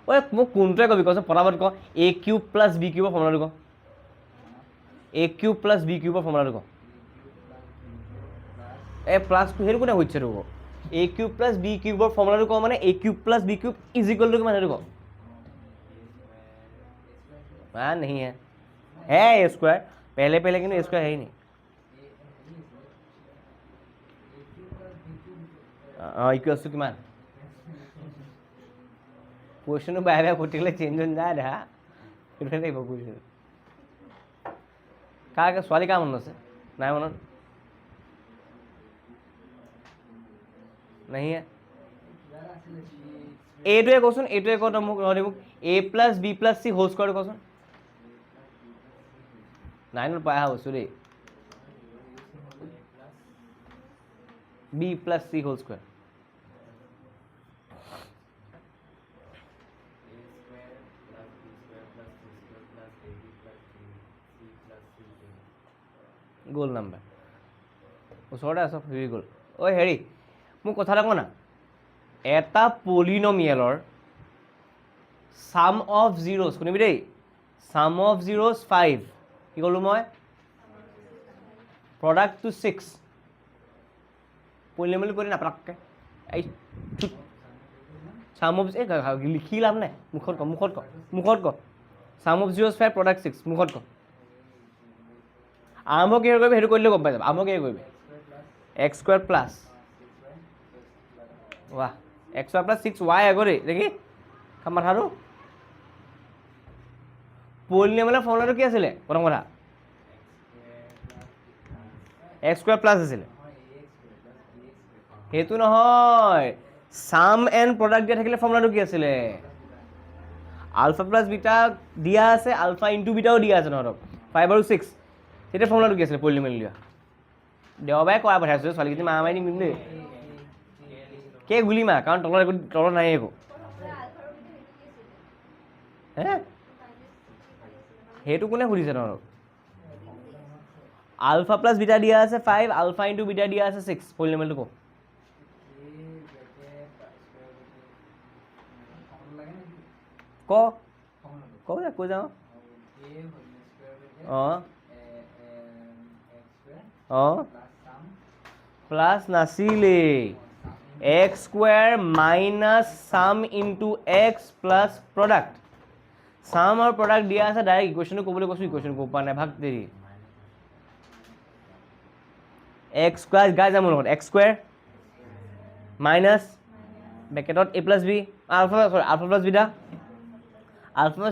ওই মোক কোনটোৱে কবি কচোন পটাপট ক a কিউব প্লাছ b কিউবৰ ফৰ্মুলাটো ক a কিউব প্লাছ b কিউবৰ ফৰ্মুলাটো ক এ প্লাছটো হেৰু কোনে হৈছে ৰব a কিউব প্লাছ b কিউবৰ ফৰ্মুলাটো ক মানে a cube plus b cube is equal two কিমান হেৰু ক नहीं है a स्क्वायर पहले पहले कि a स्क्वायर है ही नहीं इक्वल्स टू किमान क्वेश्चन बाय बाय कुटिले चेंज होन जा रहा फिर नहीं क्वेश्चन का स्वाली का मन আছে নাই মনত नहीं है এটোৱে কোশ্চন এটোৱে কত মোক a + b + c whole square question 9 পায় হইছো ৰে b + c হোল স্কয়াৰ গোল নাম্বাৰ ওচৰতে আছ হৈ গ'ল ঐ হেৰি মোক কথা এটা ক না এটা পলিনমিয়েলৰ সাম অফ জিৰ'জ শুনিবি দেই সাম অফ জিৰ'জ 5 কি ক'লো মই প্ৰডাক্ট টু 6 পলিনমিয়েল কৰি নাপাকে এই সাম অফ লিখি লাভ নাই মুখত ক সাম অফ জিৰ'জ 5 প্ৰডাক্ট 6 মুখত ক আৰম্ভ কি কৰিবি সেইটো কৰিলে গম পাই যাব আৰম্ভ কি কৰিবি x স্কয়াৰ প্লাস वाह x स्क्वायर प्लस 6y আগৰে দেখি মাথাটো পলিনমিয়ালৰ ফৰ্মুলাটো কি আছিল প্ৰথম কথা x স্কয়াৰ প্লাস আছিল হেতু নহয় সাম এন্ড প্ৰডাক্ট দিয়া থাকিলে ফৰ্মুলাটো কি আছিল আলফা প্লাস বিটা দিয়া আছে আলফা ইনটু বিটাও দিয়া আছে নহৰক 5 আৰু 6 এটা ফৰ্মুলাটো কি আছিল পলিনমিয়াল দিয়া দেওবাৰে কৰা পঠাইছো ছোৱালীকিটি মামাই নিমিলে কে গুলি মাৰ কাৰণ তলত নাই একো হে সেইটো কোনে সুধিছে তহঁতক আলফা প্লাছ বিটা দিয়া আছে 5 আলফা ইনটু বিটা দিয়া আছে 6 পলিনমিয়েলটো কো ক কৈ যাওঁ অঁ অঁ প্লাছ নাছিলে এক্স স্কুৱেৰ মাইনাছ চাম ইনটু এক্স প্লাছ প্ৰডাক্ট চাম আৰু প্ৰডাক্ট দিয়া আছে ডাইৰেক্ট ইকুৱেশ্যনটো ক'বলৈ কৈছোঁ ইকুৱেশ্যন ক'ব পৰা নাই ভাগ দেৰি এক্স স্কুৱেৰ গাই যাম মোৰ লগত এক্স স্কুৱেৰ মাইনাছ ব্ৰেকেটত A plus B alpha plus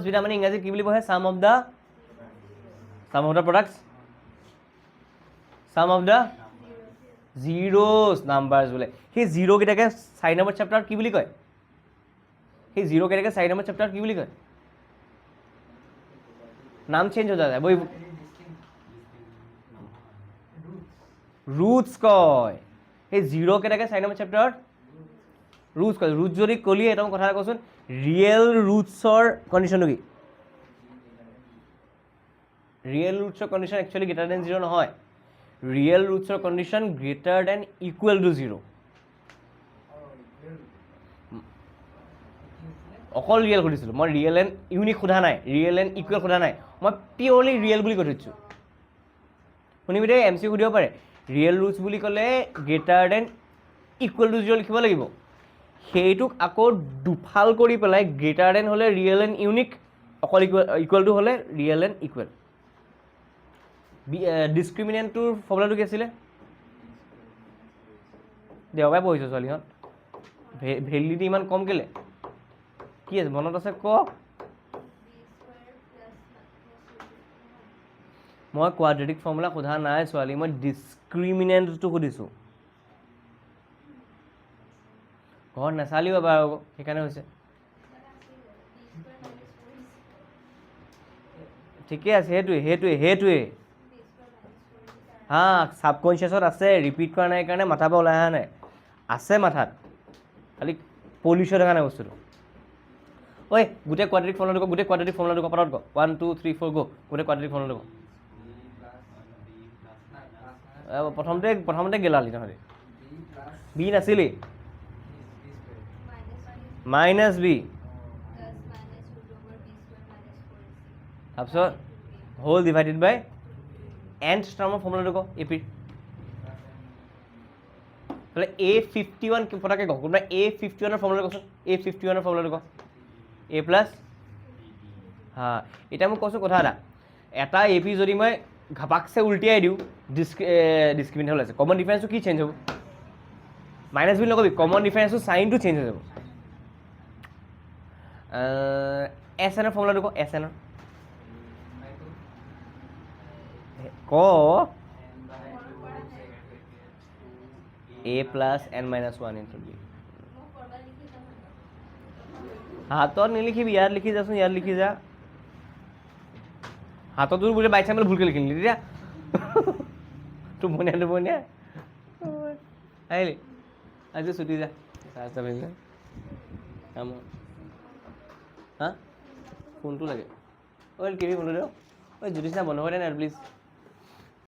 beta মানে ইংৰাজীত কি বুলি পঢ়ে sum of the products sum of the zeros numbers বোলে সেই জিৰ'কেইটাকে 4 নম্বৰ চেপ্টাৰত কি বুলি কয় সেই জিৰ'কেইটাকে 4 নম্বৰ চেপ্টাৰত কি বুলি কয় নাম চেঞ্জ হৈ যায় বই ৰুটছ কয় সেই জিৰ'কেইটাকে 4 নম্বৰ চেপ্টাৰত ৰুটছ কয় ৰুটছ যদি ক'লি এটা কথা এটা কচোন ৰিয়েল ৰুটছৰ কণ্ডিশ্যনটো কি ৰিয়েল ৰুটছৰ কণ্ডিশ্যন একচুৱেলি গ্ৰেটাৰ দেন 0 নহয় ৰিয়েল ৰুটছৰ condition greater than equal to 0 অকল ৰিয়েল সুধিছিলোঁ মই ৰিয়েল এণ্ড ইউনিক সোধা নাই ৰিয়েল এণ্ড ইকুৱেল সোধা নাই মই পিয়ৰলি ৰিয়েল বুলি কৈ থৈছোঁ শুনিবি দেই এম চি সুধিব পাৰে ৰিয়েল ৰুটছ বুলি ক'লে গ্ৰেটাৰ দেন ইকুৱেল টু 0 লিখিব লাগিব সেইটোক আকৌ দুফাল কৰি পেলাই গ্ৰেটাৰ দেন হ'লে ৰিয়েল এণ্ড ইউনিক অকল ইকুৱেল টু হ'লে ৰিয়েল এণ্ড ইকুৱেল ডিছক্ৰিমিনেণ্টটোৰ ফৰ্মুলাটো কি আছিলে দেওবাৰে পঢ়িছোঁ ছোৱালীহঁত ভেলিডিটি ইমান কম কেলে কি আছে মনত আছে ক মই কোৱাড্ৰেটিক ফৰ্মুলা সোধা নাই ছোৱালী মই ডিছক্ৰিমিনেণ্টটো সুধিছোঁ ঘৰত নাচালিও এবাৰ আকৌ সেইকাৰণে হৈছে ঠিকে আছে সেইটোৱে হা ছাবকনচিয়াছত আছে ৰিপিট কৰা নাই কাৰণে মাথাৰ পৰা ওলাই অহা নাই আছে মাথাত খালি পলিউশ্যন থকা নাই বস্তুটো ঐ গোটেই কোৱাড্ৰেটিক ফৰ্মুলাটো ক পাৰত ক 1 2 3 4 গো গোটেই কোৱাড্ৰেটিক ফৰ্মুলাটো ক প্ৰথমতে গেলালি তহঁতে বি নাছিলি মাইনাছ বি তাৰপিছত হোল ডিভাইডেড বাই nth টাৰ্মৰ ফৰ্মুলাটো ক এপিৰ তাহলে A51 পটাকে ক কোনবা A51 এর ফর্মুলা কচোন A51 এর ফর্মুলাটো ক A প্লাস হ্যাঁ এটা মই কৈছো কথা এটা AP যদি মই ঘাপাকছে উল্টিয়াই দিও ডিসক্রিমিনেট হল আছে কমন ডিফারেন্স কি চেঞ্জ হ'ব মাইনাস বি নকবি কমন ডিফারেন্স সাইনটো চেঞ্জ হৈ যাব SN এর ফর্মুলাটো ক SN এর ক A plus n minus 1 into b হাতত নিলিখিবি ইয়াত লিখি যাচোন ইয়াত লিখি যা হাতত তোৰ বোলে বাই চামলে ভুলকে লিখিলি তেতিয়া তো বনিয়া আহিলি আজি ছুটি যা সাজটা বেজে কাম হা ফোনটো লাগে ঐ কেবি ফোনটো দিও ঐ জ্যোতিষা বন্ধ কৰি দে না প্লিজ